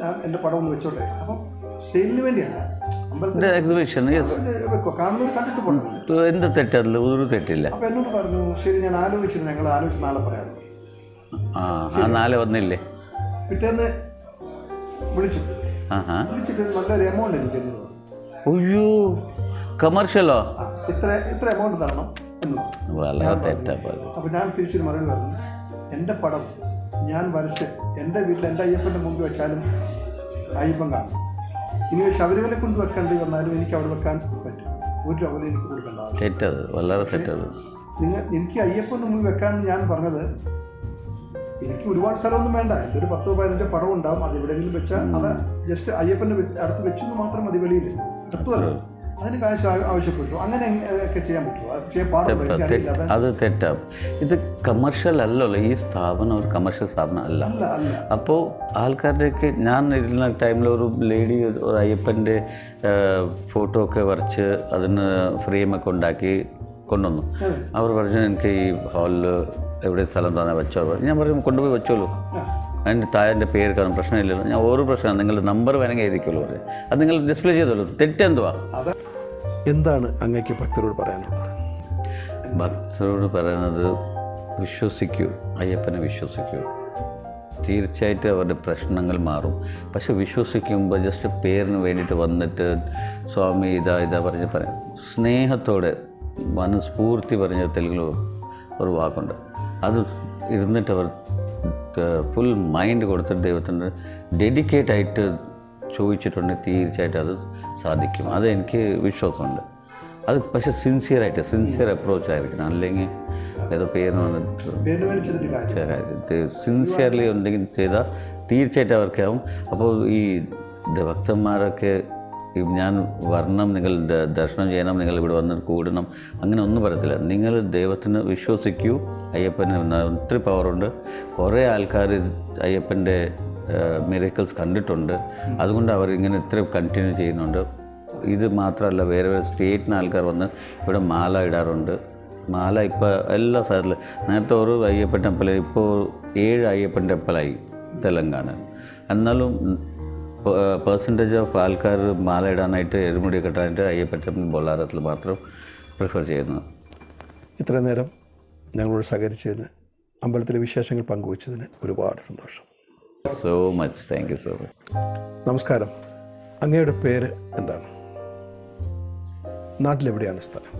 ഞാൻ എൻ്റെ പടം ഒന്ന് വെച്ചോട്ടെ. അപ്പം സെയിലിന് വേണ്ടിയല്ല, എക്സിബിഷൻ കാണുന്നവർ കണ്ടിട്ട് പോകുന്നത്. എന്ത് തെറ്റല്ല, ഒരു തെറ്റില്ല. അപ്പോൾ എന്നോട് പറഞ്ഞു, ശരി ഞാൻ ആലോചിച്ചിരുന്നു, ഞങ്ങൾ ആലോചിച്ച് നാളെ പറയാമല്ലോ. നാളെ വന്നില്ലേ? പിറ്റേന്ന് വിളിച്ചിട്ട് നല്ലൊരു എമൗണ്ട് എനിക്ക് എന്ന് പറഞ്ഞു. അയ്യോ, കമേഴ്ഷ്യലോ? ഇത്ര എമൗണ്ട് തരണം എന്ന് പറഞ്ഞു. അപ്പോൾ ഞാൻ തിരിച്ചൊരു മറുപടി പറഞ്ഞു, എൻ്റെ പടം ഞാൻ വരച്ച് എൻ്റെ വീട്ടിൽ എൻ്റെ അയ്യപ്പൻ്റെ മുമ്പ് വെച്ചാലും അയ്യപ്പൻ കാണും. ഇനി ശബരിമല കൊണ്ട് വെക്കേണ്ടി വന്നാലും എനിക്ക് അവിടെ വെക്കാൻ പറ്റും. ഒരു രൂപ എനിക്ക് കൊടുക്കേണ്ട. തെറ്റത്, വളരെ തെറ്റത്. എനിക്ക് അയ്യപ്പൻ്റെ മുമ്പ് വെക്കാമെന്ന് ഞാൻ പറഞ്ഞത്, എനിക്ക് ഒരുപാട് സ്ഥലമൊന്നും വേണ്ട, എൻ്റെ ഒരു 10-15 പടം ഉണ്ടാവും. അത് എവിടെയെങ്കിലും വെച്ചാൽ അത് ജസ്റ്റ് അയ്യപ്പൻ്റെ അടുത്ത് വെച്ചെന്ന് മാത്രം മതി. വെളിയിൽ അടുത്തുമല്ലോ. അതിന് കാശ് ആവശ്യപ്പെട്ടു. അങ്ങനെ ഒക്കെ ചെയ്യാൻ പറ്റുമോ? ചെയ്യാൻ പാടുണ്ടോ? അത് തെറ്റാണ്. ഇത് കമേഴ്ഷ്യൽ അല്ലല്ലോ, ഈ സ്ഥാപനം ഒരു കമേഴ്ഷ്യൽ സ്ഥാപനം അല്ല. അപ്പോൾ ആൾക്കാരുടെയൊക്കെ ഞാൻ ഇരുന്ന ടൈമിൽ ഒരു ലേഡി ഒരു അയ്യപ്പൻ്റെ ഫോട്ടോ ഒക്കെ വരച്ച് അതിന് ഫ്രെയിമൊക്കെ ഉണ്ടാക്കി കൊണ്ടുവന്നു. അവർ പറഞ്ഞു എനിക്ക് ഈ ഹാളിൽ എവിടെ സ്ഥലം തന്നെ വെച്ചോ. ഞാൻ പറഞ്ഞു കൊണ്ടുപോയി വെച്ചോളൂ, അതിൻ്റെ താഴെ പേര് കാണും, പ്രശ്നമില്ലല്ലോ. ഞാൻ ഓരോ പ്രശ്നമാണ്, നിങ്ങളുടെ നമ്പർ വേണമെങ്കിൽ എഴുതിക്കുള്ളൂ പറയും. അത് നിങ്ങൾ ഡിസ്പ്ലേ ചെയ്തോളൂ, തെറ്റെന്തുവാ? എന്താണ് അങ്ങേക്ക് ഭക്തരോട് പറയാനുള്ളത്? ഭക്തരോട് പറയുന്നത് വിശ്വസിക്കൂ, അയ്യപ്പനെ വിശ്വസിക്കൂ. തീർച്ചയായിട്ടും അവരുടെ പ്രശ്നങ്ങൾ മാറും. പക്ഷെ വിശ്വസിക്കുമ്പോൾ ജസ്റ്റ് പേരിന് വേണ്ടിയിട്ട് വന്നിട്ട് സ്വാമി ഇതാ പറഞ്ഞ് പറയാം. സ്നേഹത്തോടെ മനസ്ഫൂർത്തി പറഞ്ഞ തെലുങ്കിൽ ഒരു വാക്കുണ്ട്, അത് ഇരുന്നിട്ട് അവർ ഫുൾ മൈൻഡ് കൊടുത്തിട്ട് ദൈവത്തിൻ്റെ ഡെഡിക്കേറ്റ് ആയിട്ട് ചോദിച്ചിട്ടുണ്ടെങ്കിൽ തീർച്ചയായിട്ടും അത് സാധിക്കും. അത് എനിക്ക് വിശ്വാസമുണ്ട്. അത് പക്ഷേ സിൻസിയർ അപ്രോച്ച് ആയിരിക്കണം. അല്ലെങ്കിൽ ഏതോ പേരിന് വന്നിട്ട് സിൻസിയർലി ഉണ്ടെങ്കിൽ ചെയ്താൽ തീർച്ചയായിട്ടും അവർക്കാവും. അപ്പോൾ ഈ ഭക്തന്മാരൊക്കെ ഞാൻ വരണം, നിങ്ങൾ ദർശനം ചെയ്യണം, നിങ്ങൾ ഇവിടെ വന്ന് കൂടണം, അങ്ങനെ ഒന്നും പറയത്തില്ല. നിങ്ങൾ ദൈവത്തിന് വിശ്വസിക്കൂ. അയ്യപ്പന് ഒത്തിരി പവറുണ്ട്. കുറേ ആൾക്കാർ അയ്യപ്പൻ്റെ മിറക്കിൾസ് കണ്ടിട്ടുണ്ട്. അതുകൊണ്ട് അവർ ഇങ്ങനെ ഇത്ര കണ്ടിന്യൂ ചെയ്യുന്നുണ്ട്. ഇത് മാത്രമല്ല, വേറെ സ്റ്റേറ്റിന് ആൾക്കാർ വന്ന് ഇവിടെ മാല ഇടാറുണ്ട്. മാല ഇപ്പോൾ എല്ലാ സ്ഥലത്തിലും. നേരത്തെ ഒരു അയ്യപ്പൻ ടെമ്പിൾ, ഇപ്പോൾ 7 അയ്യപ്പൻ ടെമ്പിളായി തെലങ്കാന. എന്നാലും പെർസെൻറ്റേജ് ഓഫ് ആൾക്കാർ മാല ഇടാനായിട്ട് എരുമുടി കെട്ടാനായിട്ട് അയ്യപ്പൻ ടെമ്പിൾ ബൊള്ളാരത്തിൽ മാത്രം പ്രിഫർ ചെയ്യുന്നു. ഇത്രയും നേരം ഞങ്ങളോട് സഹകരിച്ചതിന്, അമ്പലത്തിലെ വിശേഷങ്ങൾ പങ്കുവച്ചതിന് ഒരുപാട് സന്തോഷം. So much, thank you so much. നമസ്കാരം. അങ്ങയുടെ പേര് എന്താണ്? നാട്ടിലെവിടെയാണ് സ്ഥലം?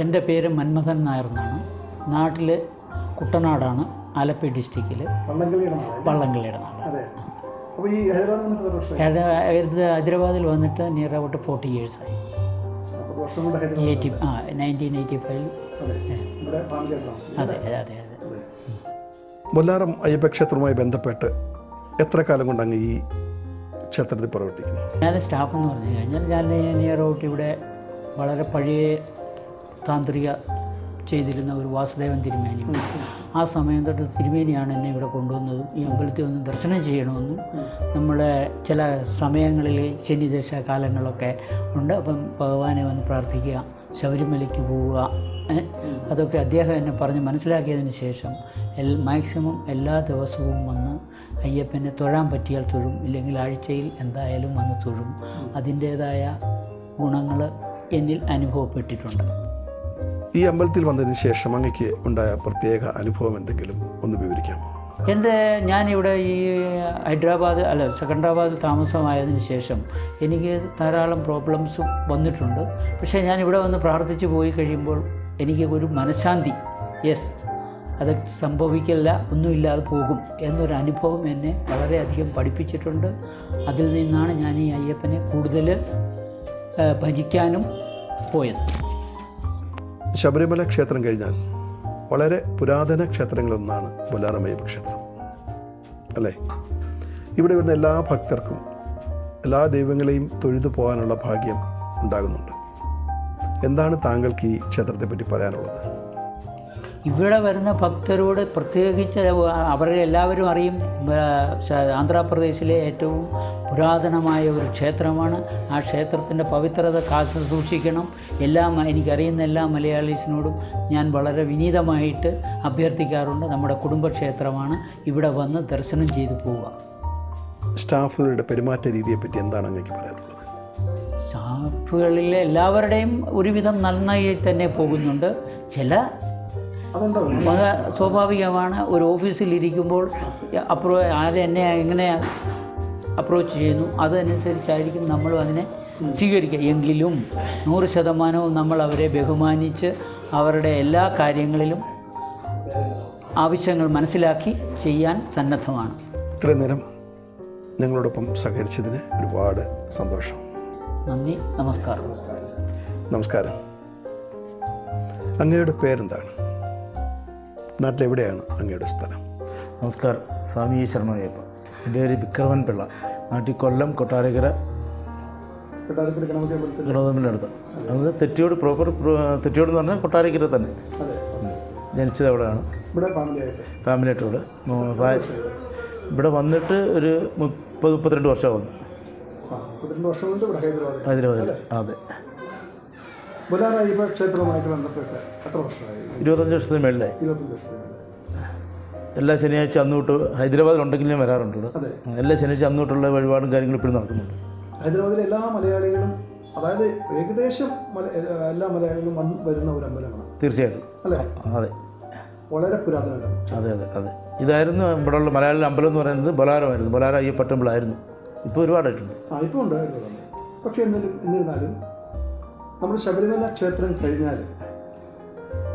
എൻ്റെ പേര് മന്മഥൻ നായർ എന്നാണ്. നാട്ടിൽ കുട്ടനാടാണ്, ആലപ്പി ഡിസ്ട്രിക്റ്റിൽ വള്ളംകളിയുടെ നാട്. അപ്പോൾ ഈ ഹൈദരാബാദിൽ വന്നിട്ട് നിയർ അബൌട്ട് 40 years ആയി. 1985. അതെ അതെ അതെ. ബൊല്ലാരം അയ്യപ്പ ക്ഷേത്രവുമായി ബന്ധപ്പെട്ട് എത്ര കാലം കൊണ്ട് അങ്ങ് ഈ ക്ഷേത്രത്തിൽ പ്രവർത്തിക്കുന്നു? ഞാൻ സ്റ്റാഫ് എന്ന് പറഞ്ഞു കഴിഞ്ഞാൽ ഞാൻ നിയർ അബൌട്ട് ഇവിടെ വളരെ പഴയ താന്ത്രിക ചെയ്തിരുന്ന ഒരു വാസുദേവൻ തിരുമേനിയുണ്ട്. ആ സമയം തൊട്ട് തിരുമേനിയാണ് എന്നെ ഇവിടെ കൊണ്ടുവന്നതും ഈ അമ്പലത്തിൽ ഒന്ന് ദർശനം ചെയ്യണമെന്നും നമ്മുടെ ചില സമയങ്ങളിൽ ശനിദശ കാലങ്ങളൊക്കെ ഉണ്ട്. അപ്പം ഭഗവാനെ വന്ന് പ്രാർത്ഥിക്കുക, ശബരിമലയ്ക്ക് പോവുക, അതൊക്കെ അദ്ദേഹം എന്നെ പറഞ്ഞ് മനസ്സിലാക്കിയതിന് ശേഷം മാക്സിമം എല്ലാ ദിവസവും വന്ന് അയ്യപ്പനെ തൊഴാൻ പറ്റിയാൽ തൊഴും, ഇല്ലെങ്കിൽ ആഴ്ചയിൽ എന്തായാലും വന്ന് തൊഴും. അതിൻ്റേതായ ഗുണങ്ങൾ എന്നിൽ അനുഭവപ്പെട്ടിട്ടുണ്ട്. ഈ അമ്പലത്തിൽ വന്നതിന് ശേഷം അങ്ങക്ക് ഉണ്ടായ പ്രത്യേക അനുഭവം എന്തെങ്കിലും ഒന്ന് വിവരിക്കാമോ? ഞാനിവിടെ ഈ സെക്കൻഡറാബാദിൽ താമസമായതിന് ശേഷം എനിക്ക് ധാരാളം പ്രോബ്ലംസ് വന്നിട്ടുണ്ട്. പക്ഷേ ഞാനിവിടെ വന്ന് പ്രാർത്ഥിച്ചു പോയി കഴിയുമ്പോൾ എനിക്ക് ഒരു മനഃശാന്തി, യെസ് അത് സംഭവിക്കില്ല, ഒന്നുമില്ലാതെ പോകും എന്നൊരു അനുഭവം എന്നെ വളരെയധികം പഠിപ്പിച്ചിട്ടുണ്ട്. അതിൽ നിന്നാണ് ഞാൻ ഈ അയ്യപ്പനെ കൂടുതൽ ഭജിക്കാനും പോയത്. ശബരിമല ക്ഷേത്രം കഴിഞ്ഞാൽ വളരെ പുരാതന ക്ഷേത്രങ്ങളിലൊന്നാണ് ബൊല്ലാരം അയ്യപ്പ ക്ഷേത്രം, അല്ലേ? ഇവിടെ വരുന്ന എല്ലാ ഭക്തർക്കും എല്ലാ ദൈവങ്ങളെയും തൊഴുതു പോകാനുള്ള ഭാഗ്യം ഉണ്ടാകുന്നുണ്ട്. എന്താണ് താങ്കൾക്ക് ഈ ക്ഷേത്രത്തെപ്പറ്റി പറയാനുള്ളത്? ഇവിടെ വരുന്ന ഭക്തരോട് പ്രത്യേകിച്ച് അവരെ എല്ലാവരും അറിയും, ആന്ധ്രാപ്രദേശിലെ ഏറ്റവും പുരാതനമായ ഒരു ക്ഷേത്രമാണ്. ആ ക്ഷേത്രത്തിൻ്റെ പവിത്രത കാത്തു സൂക്ഷിക്കണം. എനിക്കറിയുന്ന എല്ലാ മലയാളീസിനോടും ഞാൻ വളരെ വിനീതമായിട്ട് അഭ്യർത്ഥിക്കാറുണ്ട്. നമ്മുടെ കുടുംബക്ഷേത്രമാണ്, ഇവിടെ വന്ന് ദർശനം ചെയ്തു പോവുക. സ്റ്റാഫുകളുടെ പെരുമാറ്റ രീതിയെപ്പറ്റി എന്താണ് അങ്ങേക്ക് പറയാനുള്ളത്? സ്റ്റാഫുകളിലെ എല്ലാവരുടെയും ഒരുവിധം നന്നായി തന്നെ പോകുന്നുണ്ട്. ചില സ്വാഭാവികമാണ്, ഒരു ഓഫീസിലിരിക്കുമ്പോൾ എന്നെ എങ്ങനെ അപ്രോച്ച് ചെയ്യുന്നു അതനുസരിച്ചായിരിക്കും നമ്മളും അതിനെ സ്വീകരിക്കുക. എങ്കിലും 100% നമ്മൾ അവരെ ബഹുമാനിച്ച് അവരുടെ എല്ലാ കാര്യങ്ങളിലും ആവശ്യങ്ങൾ മനസ്സിലാക്കി ചെയ്യാൻ സന്നദ്ധമാണ്. ഇത്രയും നേരം ഞങ്ങളോടൊപ്പം സഹകരിച്ചതിന് ഒരുപാട് സന്തോഷം. നന്ദി. നമസ്കാരം. നമസ്കാരം. അങ്ങയുടെ പേരെന്താണ്? നാട്ടിലെവിടെയാണ് അങ്ങയുടെ സ്ഥലം? നമസ്കാരം. സ്വാമി ശരണയ്യപ്പ. എൻ്റെ പേര് വിക്രമൻ പിള്ള. നാട്ടിൽ കൊല്ലം കൊട്ടാരക്കര കൊട്ടാരക്കര ഗണപതി അമ്പലത്തിൽ. ഗണപതിൻ്റെ അടുത്ത്. അത് തെറ്റിയോട് തെറ്റിയോട് എന്ന് പറഞ്ഞാൽ കൊട്ടാരക്കര തന്നെ. അതെ. ജനിച്ചത് അവിടെയാണ്. ഇവിടെ ഫാമിലിയായിട്ട്? ഫാമിലിയായിട്ട് ഇവിടെ. ഇവിടെ വന്നിട്ട് ഒരു 30-32 വർഷം വന്നു. 32 വർഷം കൊണ്ട് ഇവിടെ ഹൈദരാബാദിൽ. അതെ. ബൊലാറ അയ്യപ്പ ക്ഷേത്രവുമായിട്ട് ബന്ധപ്പെട്ട് എത്ര വർഷമായി? 25 വർഷത്തിന് മേളിലായി. 25 വർഷത്തിന്. എല്ലാ ശനിയാഴ്ച അന്ന് തൊട്ട് ഹൈദരാബാദിലുണ്ടെങ്കിൽ ഞാൻ വരാറുണ്ട് ഇവിടെ. അതെ. എല്ലാ ശനിയാഴ്ച അന്ന് തൊട്ടുള്ള വഴിപാടും കാര്യങ്ങളും ഇപ്പോഴും നടക്കുന്നുണ്ട്. ഹൈദരാബാദിലെ എല്ലാ മലയാളികളും, അതായത് ഏകദേശം എല്ലാ മലയാളികളും വരുന്ന ഒരു അമ്പലമാണ്. തീർച്ചയായിട്ടും. അല്ലേ? അതെ. വളരെ പുരാതനമാണ്. അതെ അതെ അതെ. ഇതായിരുന്നു ഇവിടെയുള്ള മലയാളി അമ്പലം എന്ന് പറയുന്നത്. ബൊലാരമായിരുന്നു. ബൊലാര അയ്യപ്പ ടെമ്പിളായിരുന്നു. ഇപ്പോൾ ഒരുപാടായിട്ടുണ്ട്. ഇപ്പോൾ ഉണ്ട്. പക്ഷേ എന്നിരുന്നാലും നമ്മൾ ശബരിമല ക്ഷേത്രം കഴിഞ്ഞാൽ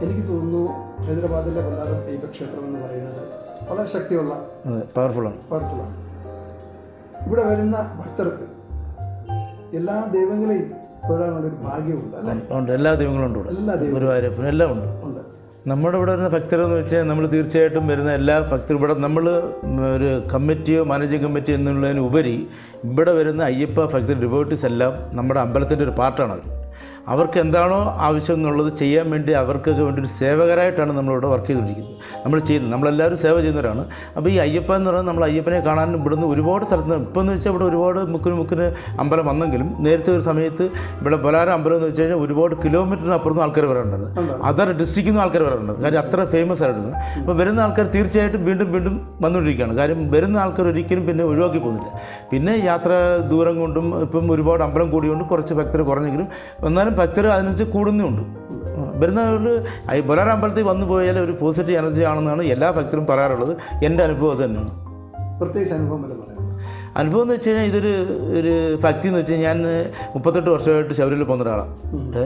എനിക്ക് തോന്നുന്നു ഹൈദരാബാദിലെ ബൊലാര അയ്യപ്പ ക്ഷേത്രം എന്ന് പറയുന്നത് വളരെ ശക്തിയുള്ള, പവർഫുള്ളാണ്. ഇവിടെ വരുന്ന ഭക്തർക്ക് എല്ലാ ദൈവങ്ങളെയും തൊഴാനുള്ളൊരു ഭാഗ്യമുണ്ട്. അല്ലേ? ഉണ്ട്. എല്ലാ ദൈവങ്ങളും ഉണ്ട് ഇവിടെ. എല്ലാ ദൈവങ്ങളും, ഗുരുവായൂരപ്പനും എല്ലാം ഉണ്ട്. നമ്മുടെ ഇവിടെ വരുന്ന ഭക്തരെന്ന് വെച്ചാൽ നമ്മൾ തീർച്ചയായിട്ടും വരുന്ന എല്ലാ ഭക്തരും ഇവിടെ നമ്മൾ ഒരു കമ്മിറ്റിയോ മാനേജിംഗ് കമ്മിറ്റി എന്നുള്ളതിന് ഉപരി ഇവിടെ വരുന്ന അയ്യപ്പ ഭക്തർ ഡിവോട്ടീസ് എല്ലാം നമ്മുടെ അമ്പലത്തിൻ്റെ ഒരു പാർട്ടാണ് അവർ. അവർക്ക് എന്താണോ ആവശ്യം എന്നുള്ളത് ചെയ്യാൻ വേണ്ടി അവർക്കൊക്കെ വേണ്ടി ഒരു സേവകരായിട്ടാണ് നമ്മളിവിടെ വർക്ക് ചെയ്തുകൊണ്ടിരിക്കുന്നത്. നമ്മൾ ചെയ്യുന്നത്, നമ്മളെല്ലാവരും സേവ ചെയ്യുന്നവരാണ്. അപ്പോൾ ഈ അയ്യപ്പ എന്ന് പറയുന്നത് നമ്മൾ അയ്യപ്പനെ കാണാനും ഇവിടുന്ന് ഒരുപാട് സ്ഥലത്ത്, ഇപ്പോൾ എന്ന് വെച്ചാൽ ഇവിടെ ഒരുപാട് മുക്കിന് അമ്പലം വന്നെങ്കിലും നേരത്തെ ഒരു സമയത്ത് ഇവിടെ ബൊലാര അമ്പലം എന്ന് വെച്ച് കഴിഞ്ഞാൽ ഒരുപാട് കിലോമീറ്ററിന് അപ്പുറത്തും ആൾക്കാർ വരാറുണ്ടായിരുന്നു. അതർ ഡിസ്ട്രിക്റ്റിൽ നിന്ന് ആൾക്കാർ വരാറുണ്ടായിരുന്നു. കാര്യം അത്ര ഫേമസ് ആയിരുന്നു. അപ്പോൾ വരുന്ന ആൾക്കാർ തീർച്ചയായിട്ടും വീണ്ടും വന്നുകൊണ്ടിരിക്കുകയാണ്. കാര്യം വരുന്ന ആൾക്കാർ ഒരിക്കലും പിന്നെ ഒഴിവാക്കി പോകുന്നില്ല. പിന്നെ യാത്ര ദൂരം കൊണ്ടും ഇപ്പം ഒരുപാട് അമ്പലം കൂടിയുകൊണ്ട് കുറച്ച് ഭക്തർ കുറഞ്ഞെങ്കിലും എന്നാലും ഭക്തർ അതിനനുസരിച്ച് കൂടുന്നുമുണ്ട്. വരുന്നവരിൽ ബൊലാര അമ്പലത്തിൽ വന്നു പോയാൽ ഒരു പോസിറ്റീവ് എനർജി ആണെന്നാണ് എല്ലാ ഭക്തരും പറയാറുള്ളത്. എൻ്റെ അനുഭവം അത് തന്നെയാണ്. പ്രത്യേകിച്ച് അനുഭവം എന്ന് വെച്ച് കഴിഞ്ഞാൽ ഒരു ഭക്തി എന്ന് വെച്ച് കഴിഞ്ഞാൽ ഞാൻ 38 വർഷമായിട്ട് ശബരിമല പോകുന്ന ഒരാളാണ്.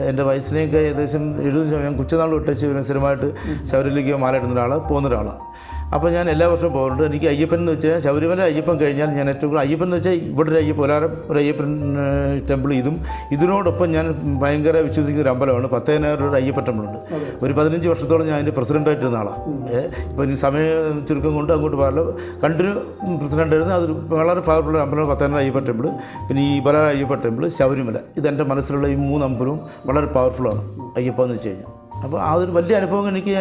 എൻ്റെ വയസ്സിനെയൊക്കെ ഏകദേശം 70 ഞാൻ കുച്ചനാൾ തൊട്ട് സ്ഥിരമായിട്ട് ശബരിമലയ്ക്ക് മാല ഇടുന്ന പോകുന്ന ഒരാളാണ്. അപ്പോൾ ഞാൻ എല്ലാ വർഷവും പോകാറുണ്ട്. എനിക്ക് അയ്യപ്പൻ എന്ന് വെച്ചാൽ ശബരിമല അയ്യപ്പൻ കഴിഞ്ഞാൽ ഞാൻ ഏറ്റവും കൂടുതൽ അയ്യപ്പൻ എന്ന് വെച്ചാൽ ഇവിടെ ഒരു ബൊലാരം ഒരു അയ്യപ്പൻ ടെമ്പിൾ ഇതിനോടൊപ്പം ഞാൻ ഭയങ്കര വിശ്വസിക്കുന്ന ഒരു അമ്പലമാണ്. 10,000 അയ്യപ്പ ടെമ്പിളുണ്ട്. ഒരു 15 വർഷത്തോളം ഞാൻ അതിൻ്റെ പ്രസിഡൻ്റായിട്ടിരുന്ന ആളാണ്. ഇപ്പോൾ ഈ സമയം ചുരുക്കം കൊണ്ട് അങ്ങോട്ട് പറയാലോ കണ്ടിന്യൂ പ്രസിഡൻ്റായിരുന്നു. അത് വളരെ പവർഫുള്ള അമ്പലമാണ് 10,000 അയ്യപ്പ ടെമ്പിൾ. പിന്നെ ഈ ബൊലാര അയ്യപ്പ ടെമ്പിൾ, ശബരിമല, ഇതെൻ്റെ മനസ്സിലുള്ള ഈ 3 അമ്പലവും വളരെ പവർഫുള്ളാണ് അയ്യപ്പ എന്ന് വെച്ച് കഴിഞ്ഞാൽ. അപ്പോൾ ആ ഒരു വലിയ അനുഭവം എനിക്ക്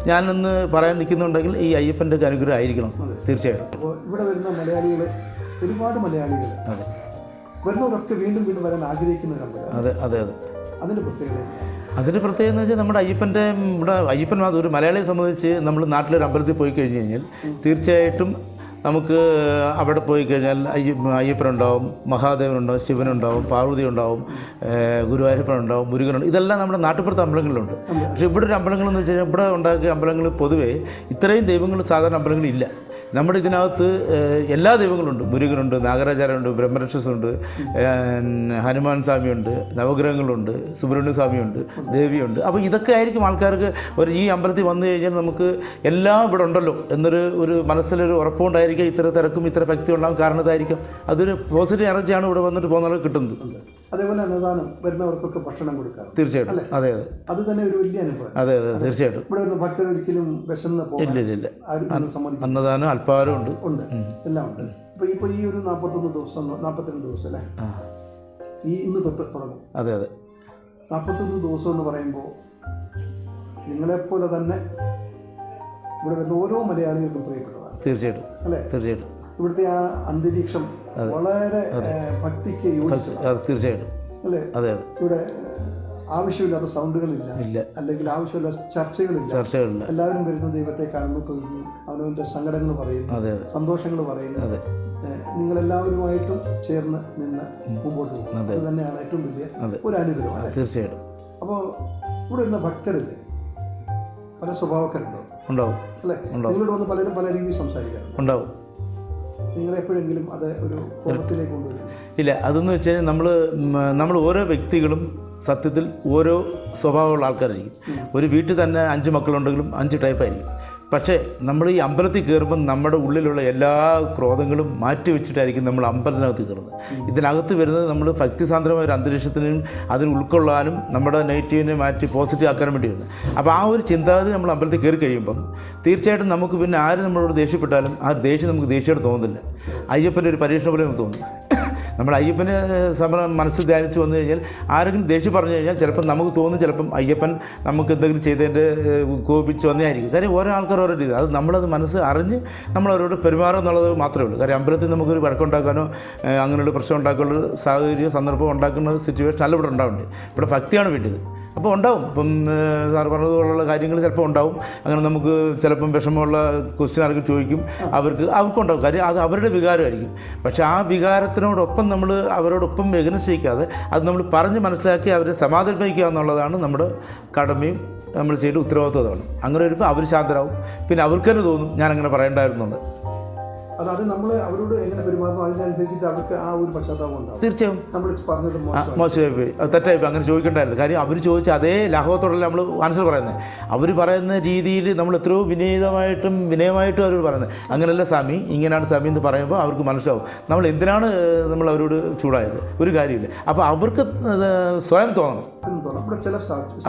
ഞാനിന്ന് പറയാൻ നിൽക്കുന്നുണ്ടെങ്കിൽ ഈ അയ്യപ്പൻ്റെ അനുഗ്രഹം ആയിരിക്കണം തീർച്ചയായിട്ടും. അപ്പോൾ ഇവിടെ വരുന്ന മലയാളികൾ, ഒരുപാട് മലയാളികൾ, അതെ, വരുന്നവരൊക്കെ വീണ്ടും വരാൻ ആഗ്രഹിക്കുന്നവരുണ്ട്. അതെ അതെ അതെ. അതിൻ്റെ പ്രത്യേകത എന്ന് വെച്ചാൽ നമ്മുടെ അയ്യപ്പൻ്റെ ഇവിടെ അയ്യപ്പൻ മാത്രം ഒരു മലയാളിയെ സംബന്ധിച്ച് നമ്മൾ നാട്ടിലൊരു അമ്പലത്തിൽ പോയി കഴിഞ്ഞ് കഴിഞ്ഞാൽ തീർച്ചയായിട്ടും നമുക്ക് അവിടെ പോയി കഴിഞ്ഞാൽ അയ്യപ്പനുണ്ടാവും, മഹാദേവനുണ്ടാവും, ശിവനുണ്ടാവും, പാർവതി ഉണ്ടാവും, ഗുരുവായൂരപ്പനുണ്ടാവും, മുരുകനുണ്ടാവും. ഇതെല്ലാം നമ്മുടെ നാട്ടുപുറത്തെ അമ്പലങ്ങളിലുണ്ട്. പക്ഷേ ഇവിടെ ഒരു അമ്പലങ്ങളെന്ന് വെച്ച് കഴിഞ്ഞാൽ ഇവിടെ ഉണ്ടാക്കിയ അമ്പലങ്ങൾ പൊതുവേ ഇത്രയും ദൈവങ്ങൾ സാധാരണ അമ്പലങ്ങളില്ല. നമ്മുടെ ഇതിനകത്ത് എല്ലാ ദൈവങ്ങളുണ്ട്. മുരുകനുണ്ട്, നാഗരാചാര്യനുണ്ട്, ബ്രഹ്മരക്ഷസുണ്ട്, ഹനുമാൻ സ്വാമിയുണ്ട്, നവഗ്രഹങ്ങളുണ്ട്, സുബ്രഹ്മണ്യ സ്വാമിയുണ്ട്, ദേവിയുണ്ട്. അപ്പോൾ ഇതൊക്കെ ആയിരിക്കും ആൾക്കാർക്ക് ഈ അമ്പലത്തിൽ വന്നു കഴിഞ്ഞാൽ നമുക്ക് എല്ലാം ഇവിടെ ഉണ്ടല്ലോ എന്നൊരു മനസ്സിലൊരു ഉറപ്പുകൊണ്ടായിരിക്കും ഇത്ര തിരക്കും ഇത്ര ഭക്തി ഉണ്ടാകും. കാരണത്തായിരിക്കും അതൊരു പോസിറ്റീവ് എനർജിയാണ് ഇവിടെ വന്നിട്ട് പോകുന്നവർക്ക് കിട്ടുന്നത്. അതേപോലെ അന്നദാനം വരുന്നവർക്കൊക്കെ ഭക്ഷണം കൊടുക്കാം. തീർച്ചയായിട്ടും. അതെ അതെ. അത് തന്നെ ഒരു വലിയ അനുഭവം. അതെ അതെ തീർച്ചയായിട്ടും. ഇവിടെ വരുന്ന ഭക്തർ ഒരിക്കലും വിശന്ന് ഇല്ല. അന്നദാനം അല്പാഹാരം ഉണ്ട്, എല്ലാം ഉണ്ട്. ഇപ്പോൾ ഈ ഒരു 41 ദിവസം 42 ദിവസം അല്ലേ, ഇന്ന് തൊട്ട് തുടങ്ങും. അതെ അതെ. 41 ദിവസം എന്ന് പറയുമ്പോൾ നിങ്ങളെപ്പോലെ തന്നെ ഇവിടെ വരുന്ന ഓരോ മലയാളികൾക്കും പ്രിയപ്പെട്ടതാണ്. തീർച്ചയായിട്ടും അല്ലേ? തീർച്ചയായിട്ടും. ഇവിടുത്തെ ആ അന്തരീക്ഷം വളരെ ഭക്തിക്ക് യോജിച്ചതാണ്. തീർച്ചയായിട്ടും അല്ലേ? അതെ അതെ. ഇവിടെ ആവശ്യമില്ലാത്ത സൗണ്ടുകളില്ല, അല്ലെങ്കിൽ ആവശ്യമില്ലാത്ത ചർച്ചകളില്ല. എല്ലാവരും വരുന്ന ദൈവത്തെ കാണുന്നു, തൊഴുന്നു, അവനവൻ്റെ സങ്കടങ്ങൾ പറയുന്നു, സന്തോഷങ്ങൾ പറയുന്നു. നിങ്ങളെല്ലാവരുമായിട്ടും ചേർന്ന് നിന്ന് മുമ്പോട്ട് പോകും. അത് തന്നെയാണ് ഏറ്റവും വലിയ ഒരു അനുഗ്രഹം. തീർച്ചയായിട്ടും. അപ്പോൾ ഇവിടെ വരുന്ന ഭക്തരല്ലേ പല സ്വഭാവക്കാരുണ്ടാവും അല്ലേ? നിങ്ങളോട് വന്ന് പലരും പല രീതിയിൽ സംസാരിക്കാറുണ്ടാവും. നിങ്ങളെപ്പോഴെങ്കിലും അത് ഒരു കോപത്തിലേക്ക് കൊണ്ടുവരും? ഇല്ല. അതെന്ന് വെച്ച് കഴിഞ്ഞാൽ നമ്മൾ ഓരോ വ്യക്തികളും സത്യത്തിൽ ഓരോ സ്വഭാവമുള്ള ആൾക്കാരായിരിക്കും. ഒരു വീട്ടിൽ തന്നെ 5 മക്കളുണ്ടെങ്കിലും 5 ടൈപ്പായിരിക്കും. പക്ഷേ നമ്മൾ ഈ അമ്പലത്തിൽ കയറുമ്പം നമ്മുടെ ഉള്ളിലുള്ള എല്ലാ ക്രോധങ്ങളും മാറ്റി വെച്ചിട്ടായിരിക്കും നമ്മൾ അമ്പലത്തിനകത്ത് കയറുന്നത്. ഇതിനകത്ത് വരുന്നത് നമ്മൾ ഭക്തിസാന്ദ്രമായ ഒരു അന്തരീക്ഷത്തിനും അതിന് ഉൾക്കൊള്ളാനും നമ്മുടെ നെഗറ്റീവിനെ മാറ്റി പോസിറ്റീവ് ആക്കാനും വേണ്ടി വരുന്നത്. അപ്പോൾ ആ ഒരു ചിന്താഗതി നമ്മൾ അമ്പലത്തിൽ കയറി കഴിയുമ്പം തീർച്ചയായിട്ടും നമുക്ക് പിന്നെ ആര് നമ്മളോട് ദേഷ്യപ്പെട്ടാലും ആ ദേഷ്യം നമുക്ക് ദേഷ്യമായിട്ട് തോന്നുന്നില്ല. അയ്യപ്പൻ്റെ ഒരു പരീക്ഷണം പോലെ നമുക്ക് തോന്നും. നമ്മൾ അയ്യപ്പനെ മനസ്സിൽ ധ്യാനിച്ച് വന്നു കഴിഞ്ഞാൽ ആരെങ്കിലും ദേഷ്യം പറഞ്ഞു കഴിഞ്ഞാൽ ചിലപ്പം നമുക്ക് തോന്നും ചിലപ്പം അയ്യപ്പൻ നമുക്ക് എന്തെങ്കിലും ചെയ്തതിൻ്റെ കോപിച്ച് വന്നതായിരിക്കും. കാര്യം ഓരോ ആൾക്കാർ ഓരോ രീതി, അത് നമ്മളത് മനസ്സ് അറിഞ്ഞ് നമ്മളവരോട് പെരുമാറുക എന്നുള്ളത് മാത്രമേ ഉള്ളൂ. കാര്യം അമ്പലത്തിൽ നമുക്കൊരു വഴക്കുണ്ടാക്കാനോ അങ്ങനെയുള്ള പ്രശ്നം ഉണ്ടാക്കാനുള്ള സാഹചര്യം സന്ദർഭം ഉണ്ടാക്കുന്ന സിറ്റുവേഷൻ അല്ല ഇവിടെ ഉണ്ടാവുന്നുണ്ട്. ഇവിടെ ഭക്തിയാണ് വേണ്ടത്. അപ്പോൾ ഉണ്ടാവും, ഇപ്പം സാർ പറഞ്ഞതുപോലുള്ള കാര്യങ്ങൾ ചിലപ്പോൾ ഉണ്ടാവും. അങ്ങനെ നമുക്ക് ചിലപ്പം വിഷമമുള്ള ക്വസ്റ്റ്യൻ ആർക്കും ചോദിക്കും, അവർക്കുണ്ടാവും. കാര്യം അത് അവരുടെ വികാരമായിരിക്കും. പക്ഷേ ആ വികാരത്തിനോടൊപ്പം നമ്മൾ അവരോടൊപ്പം വ്യഗ്രനിശ്ചയിക്കാതെ അത് നമ്മൾ പറഞ്ഞ് മനസ്സിലാക്കി അവരെ സമാധാനിപ്പിക്കുക എന്നുള്ളതാണ് നമ്മുടെ കടമയും നമ്മൾ ചെയ്യേണ്ട ഉത്തരവാദിത്വമാണ്. അങ്ങനെ വരുമ്പോൾ അവർ ശാന്തരാകും. പിന്നെ അവർക്ക് തന്നെ തോന്നും ഞാൻ അങ്ങനെ പറയേണ്ടായിരുന്നുണ്ട്. അതായത് നമ്മൾ അവരോട് എങ്ങനെ പെരുമാറുന്നു അതിനനുസരിച്ചിട്ട് അവർക്ക് ആ ഒരു പശ്ചാത്താപം ഉണ്ടാവും. തീർച്ചയായും നമ്മൾ പറഞ്ഞത് മോശമായിപ്പോയി, അത് തെറ്റായിപ്പോയി, അങ്ങനെ ചോദിക്കേണ്ടായിരുന്നു. കാര്യം അവർ ചോദിച്ച അതേ ലാഘവത്തോടല്ല നമ്മൾ ആൻസർ പറയുന്നത്. അവർ പറയുന്ന രീതിയിൽ നമ്മൾ എത്രയോ വിനയമായിട്ടും അവരോട് പറയുന്നത് അങ്ങനെയല്ല സ്വാമി, ഇങ്ങനെയാണ് സ്വാമി എന്ന് പറയുമ്പോൾ അവർക്ക് മനസ്സിലാവും നമ്മൾ എന്തിനാണ് നമ്മൾ അവരോട് ചൂടായത്, ഒരു കാര്യമില്ല. അപ്പോൾ അവർക്ക് സ്വയം തോന്നണം.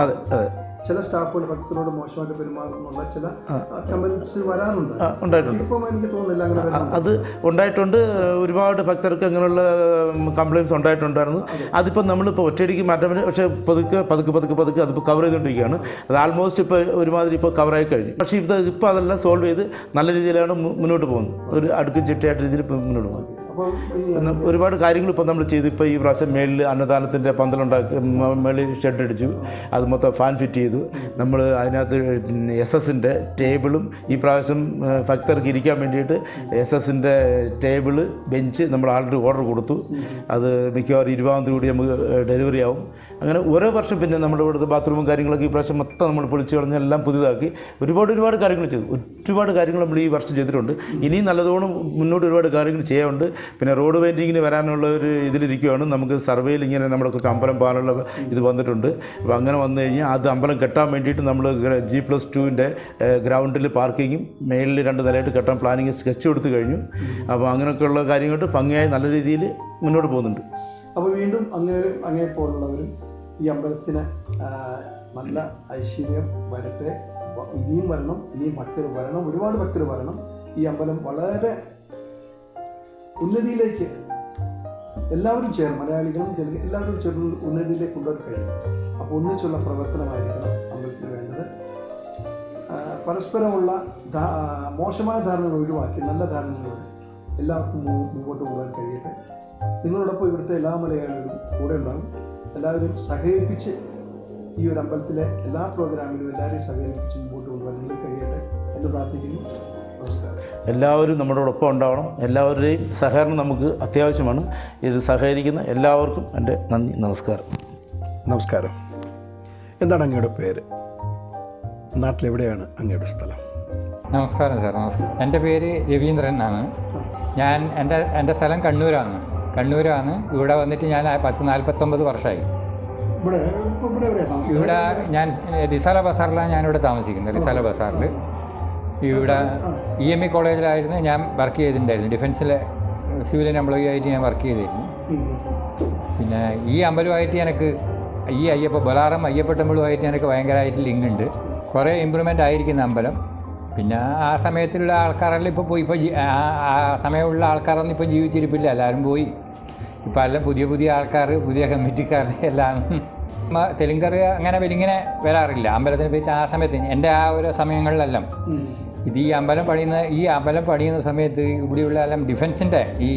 അതെ അതെ, ചില സ്റ്റാഫുകൾ ഭക്തരോട് മോശമായിട്ട് പെരുമാറുന്നുള്ള ചില കമന്റ്സ് വരാറുണ്ട്, ഉണ്ടായിട്ടുണ്ട്. ഇപ്പം എനിക്ക് തോന്നുന്നില്ല അങ്ങനെ അത് ഉണ്ടായിട്ടുണ്ട്. ഒരുപാട് ഭക്തർക്ക് അങ്ങനെയുള്ള കംപ്ലയിൻറ്റ്സ് ഉണ്ടായിട്ടുണ്ടായിരുന്നു. അതിപ്പോൾ നമ്മളിപ്പോൾ ഒറ്റയടിക്ക് മാറ്റാൻ പറ്റും. പക്ഷേ പതുക്കെ അതിപ്പോൾ കവർ ചെയ്തുകൊണ്ടിരിക്കുകയാണ്. അത് ആൾമോസ്റ്റ് ഇപ്പോൾ ഒരുമാതിരി ഇപ്പോൾ കവറായി കഴിഞ്ഞു. പക്ഷേ ഇപ്പോൾ അതെല്ലാം സോൾവ് ചെയ്ത് നല്ല രീതിയിലാണ് മുന്നോട്ട് പോകുന്നത്. ഒരു അടുക്കും ചിട്ടയായിട്ട് രീതിയിൽ മുന്നോട്ട് പോകുന്നത്. ഒരുപാട് കാര്യങ്ങൾ ഇപ്പോൾ നമ്മൾ ചെയ്തു. ഇപ്പോൾ ഈ പ്രാവശ്യം മേളിൽ അന്നദാനത്തിൻ്റെ പന്തലുണ്ടാക്കി, മേളിൽ ഷെഡ് അടിച്ചു, അത് മൊത്തം ഫാൻ ഫിറ്റ് ചെയ്തു. നമ്മൾ അതിനകത്ത് SS-ൻ്റെ ടേബിളും ഈ പ്രാവശ്യം ഭക്തർക്ക് ഇരിക്കാൻ വേണ്ടിയിട്ട് SS-ൻ്റെ ടേബിള്, ബെഞ്ച് നമ്മൾ ആൾറെഡി ഓർഡർ കൊടുത്തു. അത് മിക്കവാറും 20-ാം തീയതി കൂടി നമുക്ക് ഡെലിവറി ആവും. അങ്ങനെ ഓരോ വർഷം പിന്നെ നമ്മുടെ ഇവിടുത്തെ ബാത്റൂമും കാര്യങ്ങളൊക്കെ ഈ പ്രാവശ്യം മൊത്തം നമ്മൾ പൊളിച്ചു കളഞ്ഞ് എല്ലാം പുതിയതാക്കി ഒരുപാട് കാര്യങ്ങൾ ചെയ്തു. ഒരുപാട് കാര്യങ്ങൾ നമ്മൾ ഈ വർഷം ചെയ്തിട്ടുണ്ട്. ഇനിയും നല്ലതോണം മുന്നോട്ട് ഒരുപാട് കാര്യങ്ങൾ ചെയ്യാനുണ്ട്. പിന്നെ റോഡ് പെയിൻറ്റിങ്ങിന് വരാനുള്ള ഒരു ഇതിലിരിക്കുകയാണ്. നമുക്ക് സർവേയിൽ ഇങ്ങനെ നമ്മുടെ കുറച്ച് അമ്പലം പോകാനുള്ള ഇത് വന്നിട്ടുണ്ട്. അപ്പോൾ അങ്ങനെ വന്നു കഴിഞ്ഞാൽ അത് അമ്പലം കെട്ടാൻ വേണ്ടിയിട്ട് നമ്മൾ G+2-ൻ്റെ ഗ്രൗണ്ടിൽ പാർക്കിങ്ങും മേളിൽ 2 നിലയായിട്ട് കെട്ടാൻ പ്ലാനിങ് സ്കെച്ച് കൊടുത്തു കഴിഞ്ഞു. അപ്പോൾ അങ്ങനെയൊക്കെയുള്ള കാര്യങ്ങൾ ഭംഗിയായി നല്ല രീതിയിൽ മുന്നോട്ട് പോകുന്നുണ്ട്. അപ്പോൾ വീണ്ടും അങ്ങേ പോലുള്ളവരും ഈ അമ്പലത്തിന് നല്ല ഐശ്വര്യം വരട്ടെ. ഇനിയും വരണം, ഇനിയും ഭക്തർ വരണം, ഒരുപാട് ഭക്തർ വരണം. ഈ അമ്പലം വളരെ ഉന്നതിയിലേക്ക് എല്ലാവരും ചേർന്ന്, മലയാളികളും എല്ലാവരും ചേർന്ന് ഉന്നതിയിലേക്ക് കൊണ്ടുവരാൻ കഴിയും. അപ്പോൾ ഒന്നിച്ചുള്ള പ്രവർത്തനമായിരിക്കണം അമ്പലത്തിന് വേണ്ടത്. പരസ്പരമുള്ള മോശമായ ധാരണകൾ ഒഴിവാക്കി നല്ല ധാരണകളോടെ എല്ലാവർക്കും മുമ്പോട്ട് പോകാൻ കഴിയട്ടെ. നിങ്ങളോടൊപ്പം ഇവിടുത്തെ എല്ലാ മലയാളികളും കൂടെ ഉണ്ടാകും. എല്ലാവരും സഹകരിപ്പിച്ച് ഈ ഒരു അമ്പലത്തിലെ എല്ലാ പ്രോഗ്രാമിലും എല്ലാവരെയും സഹകരിപ്പിച്ച് മുമ്പോട്ട് കൊണ്ടുപോകാൻ നിങ്ങൾ കഴിയട്ടെ എന്ന് പ്രാർത്ഥിക്കുന്നു. നമസ്കാരം. എല്ലാവരും നമ്മളോടൊപ്പം ഉണ്ടാവണം. എല്ലാവരുടെയും സഹകരണം നമുക്ക് അത്യാവശ്യമാണ്. ഇത് സഹകരിക്കുന്ന എല്ലാവർക്കും എൻ്റെ നന്ദി, നമസ്കാരം. നമസ്കാരം. എന്താണ് അങ്ങയുടെ പേര്? നാട്ടിലെവിടെയാണ് അങ്ങയുടെ സ്ഥലം? നമസ്കാരം സാർ. നമസ്കാരം. എൻ്റെ പേര് രവീന്ദ്രൻ ആണ്. എൻ്റെ സ്ഥലം കണ്ണൂരാണ്. ഇവിടെ വന്നിട്ട് ഞാൻ 49 വർഷമായി. ഇവിടെ ഞാൻ റിസാല ബസാറിലാണ് ഞാനിവിടെ താമസിക്കുന്നത്. റിസാല ബസാറിൽ ഇവിടെ EME കോളേജിലായിരുന്നു ഞാൻ വർക്ക് ചെയ്തിട്ടുണ്ടായിരുന്നു. ഡിഫൻസിലെ സിവിലിയൻ എംപ്ലോയി ആയിട്ട് ഞാൻ വർക്ക് ചെയ്തിരുന്നു. പിന്നെ ഈ അമ്പലമായിട്ട് എനിക്ക് ഈ ബൊലാറം അയ്യപ്പ ടെമ്പിളുമായിട്ട് എനിക്ക് ഭയങ്കരമായിട്ട് ലിങ്ക് ഉണ്ട്. കുറേ ഇമ്പ്രൂവ്മെൻ്റ് ആയിരിക്കുന്ന അമ്പലം. പിന്നെ ആ സമയത്തുള്ള ആൾക്കാരെല്ലാം ഇപ്പോൾ ആ സമയമുള്ള ആൾക്കാരൊന്നും ഇപ്പോൾ ജീവിച്ചിരിപ്പില്ല, എല്ലാവരും പോയി. ഇപ്പോൾ എല്ലാം പുതിയ ആൾക്കാർ, പുതിയ കമ്മിറ്റിക്കാർ എല്ലാം. തെലുങ്കർ അങ്ങനെ വലിങ്ങനെ വരാറില്ല അമ്പലത്തിനെ പറ്റി. ആ സമയത്ത് എൻ്റെ ആ ഒരു സമയങ്ങളിലെല്ലാം ഇത് ഈ അമ്പലം പണിയുന്ന സമയത്ത് ഇവിടെയുള്ള എല്ലാം ഡിഫൻസിൻ്റെ ഈ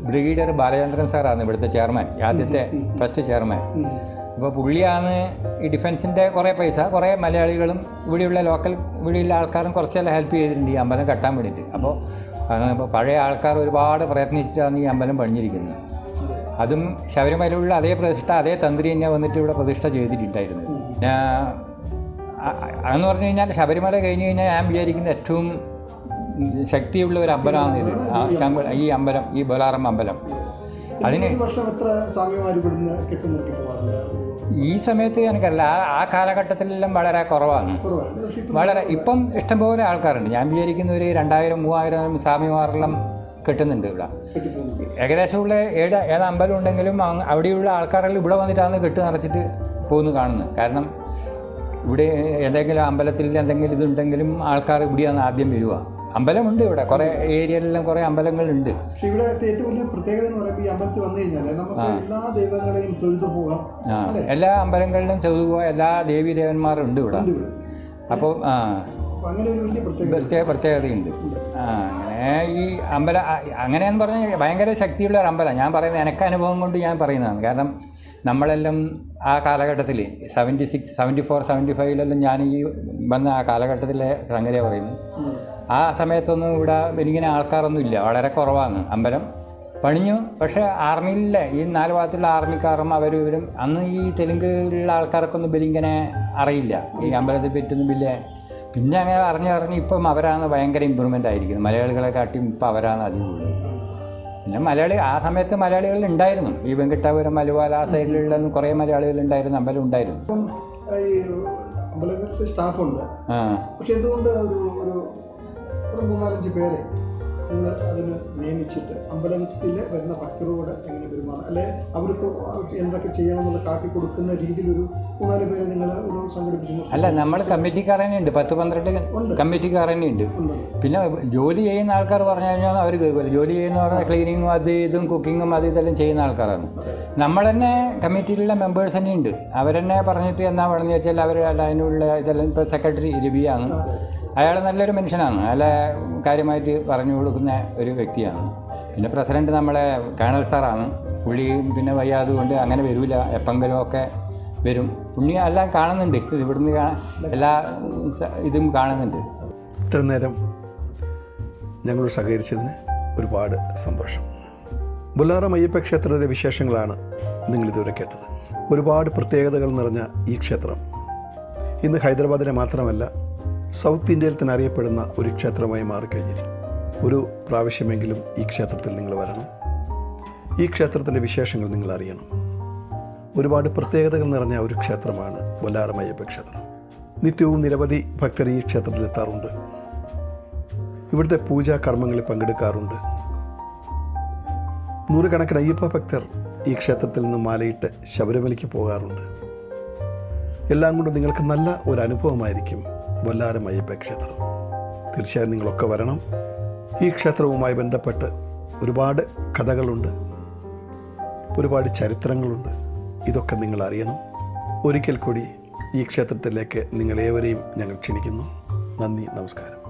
ബ്രിഗേഡിയർ ബാലചന്ദ്രൻ സാറാണ് ഇവിടുത്തെ ചെയർമാൻ, ആദ്യത്തെ ഫസ്റ്റ് ചെയർമാൻ. അപ്പോൾ പുള്ളിയാണ് ഈ ഡിഫൻസിൻ്റെ കുറേ മലയാളികളും ഇവിടെയുള്ള ആൾക്കാരും കുറച്ചെല്ലാം ഹെൽപ്പ് ചെയ്തിട്ടുണ്ട് ഈ അമ്പലം കെട്ടാൻ വേണ്ടിയിട്ട്. അപ്പോൾ പഴയ ആൾക്കാർ ഒരുപാട് പ്രയത്നിച്ചിട്ടാണ് ഈ അമ്പലം പണിഞ്ഞിരിക്കുന്നത്. അതും ശബരിമലയിലുള്ള അതേ തന്ത്രി തന്നെ വന്നിട്ട് ഇവിടെ പ്രതിഷ്ഠ ചെയ്തിട്ടുണ്ടായിരുന്നു. പിന്നെ അതെന്ന് പറഞ്ഞു കഴിഞ്ഞാൽ ശബരിമല കഴിഞ്ഞ് കഴിഞ്ഞാൽ ഞാൻ വിചാരിക്കുന്ന ഏറ്റവും ശക്തിയുള്ള ഒരു അമ്പലമാണ് ഇത്. ഈ അമ്പലം, ഈ ബൊലാറം അമ്പലം. അതിന് ഈ സമയത്ത് എനിക്കറിയില്ല, ആ കാലഘട്ടത്തിലെല്ലാം വളരെ കുറവാണ്. ഇപ്പം ഇഷ്ടംപോലെ ആൾക്കാരുണ്ട്. ഞാൻ വിചാരിക്കുന്ന ഒരു 2000-3000 സ്വാമിമാരെല്ലാം കെട്ടുന്നുണ്ട് ഇവിടെ. ഏകദേശമുള്ള ഏത് അമ്പലം ഉണ്ടെങ്കിലും അവിടെയുള്ള ആൾക്കാരെല്ലാം ഇവിടെ വന്നിട്ടാണ് കെട്ട് നിറച്ചിട്ട് പോകുന്നു കാണുന്നത്. കാരണം ഇവിടെ എന്തെങ്കിലും അമ്പലത്തിൽ എന്തെങ്കിലും ഇതുണ്ടെങ്കിലും ആൾക്കാർ ഇവിടെയാണ് ആദ്യം വരിക. അമ്പലമുണ്ട് ഇവിടെ, കുറേ ഏരിയയിലെല്ലാം കുറേ അമ്പലങ്ങളുണ്ട്. പക്ഷെ ഇവിടെ ഏറ്റവും വലിയ പ്രത്യേകത എന്ന് പറയുമ്പോൾ ഈ അമ്പലത്തിൽ വന്നു കഴിഞ്ഞാൽ നമുക്ക് എല്ലാ ദൈവങ്ങളെയും തൊഴുതു പോകാം. എല്ലാ അമ്പലങ്ങളിലും തൊഴുതു പോകാൻ എല്ലാ ദേവീ ദേവന്മാരും ഉണ്ട് ഇവിടെ. അപ്പോൾ അങ്ങനെ ഒരു വലിയ പ്രത്യേകതയുണ്ട്. അങ്ങനെ ഈ അമ്പലം അങ്ങനെയെന്ന് പറഞ്ഞാൽ ഭയങ്കര ശക്തിയുള്ള ഒരു അമ്പലം. ഞാൻ പറയുന്നത് എനിക്ക് അനുഭവം കൊണ്ട് ഞാൻ പറയുന്നതാണ്. കാരണം നമ്മളെല്ലാം ആ കാലഘട്ടത്തിൽ 76, 74, 75 ഞാൻ ഈ വന്ന ആ കാലഘട്ടത്തിലെ സംഗതിയാണ് പറയുന്നത്. ആ സമയത്തൊന്നും ഇവിടെ വലിയ ആൾക്കാരൊന്നും ഇല്ല, വളരെ കുറവാണ്. അമ്പലം പണിഞ്ഞു, പക്ഷേ ആർമിയിലെ ഈ 4 ഭാഗത്തുള്ള ആർമിക്കാരും ഇവരും അന്ന് ഈ തെലുങ്കിലുള്ള ആൾക്കാർക്കൊന്നും വലിങ്ങനെ അറിയില്ല ഈ അമ്പലത്തെ പറ്റൊന്നും വലിയ. പിന്നെ അങ്ങനെ അറിഞ്ഞ് ഇപ്പം അവരാണ് ഭയങ്കര ഇമ്പ്രൂവ്മെൻ്റ് ആയിരിക്കുന്നത്. മലയാളികളെ കാട്ടിയും ഇപ്പം അവരാണ് അധികം കൂടുതൽ. പിന്നെ ആ സമയത്ത് മലയാളികൾ ഉണ്ടായിരുന്നു. ഈ വെങ്കിട്ടാപുരം, മലുവാല ആ സൈഡിലുള്ള കുറേ മലയാളികൾ ഉണ്ടായിരുന്നു, അമ്പലം ഉണ്ടായിരുന്നു. അമ്പലത്തിൽ സ്റ്റാഫുണ്ട്. പക്ഷെ എന്തുകൊണ്ട് ഒരു 3-4 പേരെ നിങ്ങൾ അതിന് നിയമിച്ചിട്ട് അമ്പലത്തിൽ വരുന്ന ഭക്തരോട് എങ്ങനെ പെരുമാറണം, അല്ലെ അവർക്ക് എന്തൊക്കെ ചെയ്യണം എന്നുള്ള കാട്ടി കൊടുക്കുന്ന രീതിയിൽ ഒരു 3-4 പേരെ നിങ്ങൾ ഒരു സംഘടിപ്പിച്ചു? അല്ല, നമ്മൾ കമ്മിറ്റിക്കാരനെ ഉണ്ട്, 10-12 കമ്മിറ്റിക്കാരനെ ഉണ്ട്. പിന്നെ ജോലി ചെയ്യുന്ന ആൾക്കാർ പറഞ്ഞു കഴിഞ്ഞാൽ അവർ കേൾക്കില്ല. ജോലി ചെയ്യുന്ന പറഞ്ഞാൽ ക്ലീനിങ്ങും അത് ഇതും കുക്കിങ്ങും അത് ഇതെല്ലാം ചെയ്യുന്ന ആൾക്കാരാണ്. നമ്മൾ തന്നെ കമ്മിറ്റിയിലുള്ള മെമ്പേഴ്സ് തന്നെ ഉണ്ട്. അവരെന്നെ പറഞ്ഞിട്ട് എന്നാ വേണമെന്ന് വെച്ചാൽ അവർ അതിനുള്ള ഇതെല്ലാം. ഇപ്പോൾ സെക്രട്ടറി രവിയാണ്, അയാൾ നല്ലൊരു മനുഷ്യനാണ്, നല്ല കാര്യമായിട്ട് പറഞ്ഞു കൊടുക്കുന്ന ഒരു വ്യക്തിയാണ്. പിന്നെ പ്രസിഡൻറ്റ് നമ്മളെ കേണൽ സാറാണ്. പുള്ളി പിന്നെ വയ്യാതെ കൊണ്ട് അങ്ങനെ വരില്ല, എപ്പെങ്കിലും ഒക്കെ വരും. പുണ്യം എല്ലാം കാണുന്നുണ്ട്, ഇവിടുന്ന് എല്ലാ ഇതും കാണുന്നുണ്ട്. ഇത്ര നേരം ഞങ്ങളോട് സഹകരിച്ചതിന് ഒരുപാട് സന്തോഷം. ബൊല്ലാറം അയ്യപ്പ ക്ഷേത്രത്തിലെ വിശേഷങ്ങളാണ് നിങ്ങളിതുവരെ കേട്ടത്. ഒരുപാട് പ്രത്യേകതകൾ നിറഞ്ഞ ഈ ക്ഷേത്രം ഇന്ന് ഹൈദരാബാദിലെ മാത്രമല്ല സൗത്ത് ഇന്ത്യയിൽ തന്നെ അറിയപ്പെടുന്ന ഒരു ക്ഷേത്രമായി മാറിക്കഴിഞ്ഞിരിക്കും. ഒരു പ്രാവശ്യമെങ്കിലും ഈ ക്ഷേത്രത്തിൽ നിങ്ങൾ വരണം. ഈ ക്ഷേത്രത്തിൻ്റെ വിശേഷങ്ങൾ നിങ്ങൾ അറിയണം. ഒരുപാട് പ്രത്യേകതകൾ നിറഞ്ഞ ഒരു ക്ഷേത്രമാണ് ബൊല്ലാറം അയ്യപ്പ ക്ഷേത്രം. നിത്യവും നിരവധി ഭക്തർ ഈ ക്ഷേത്രത്തിലെത്താറുണ്ട്. ഇവിടുത്തെ പൂജാ കർമ്മങ്ങളിൽ പങ്കെടുക്കാറുണ്ട്. നൂറുകണക്കിന് അയ്യപ്പ ഭക്തർ ഈ ക്ഷേത്രത്തിൽ നിന്ന് മാലയിട്ട് ശബരിമലയ്ക്ക് പോകാറുണ്ട്. എല്ലാം കൊണ്ടും നിങ്ങൾക്ക് നല്ല ഒരു അനുഭവമായിരിക്കും ബൊല്ലാറം അയ്യപ്പ ക്ഷേത്രം. തീർച്ചയായും നിങ്ങളൊക്കെ വരണം. ഈ ക്ഷേത്രവുമായി ബന്ധപ്പെട്ട് ഒരുപാട് കഥകളുണ്ട്, ഒരുപാട് ചരിത്രങ്ങളുണ്ട്. ഇതൊക്കെ നിങ്ങൾ അറിയണം. ഒരിക്കൽ കൂടി ഈ ക്ഷേത്രത്തിലേക്ക് നിങ്ങളേവരെയും ഞങ്ങൾ ക്ഷണിക്കുന്നു. നന്ദി, നമസ്കാരം.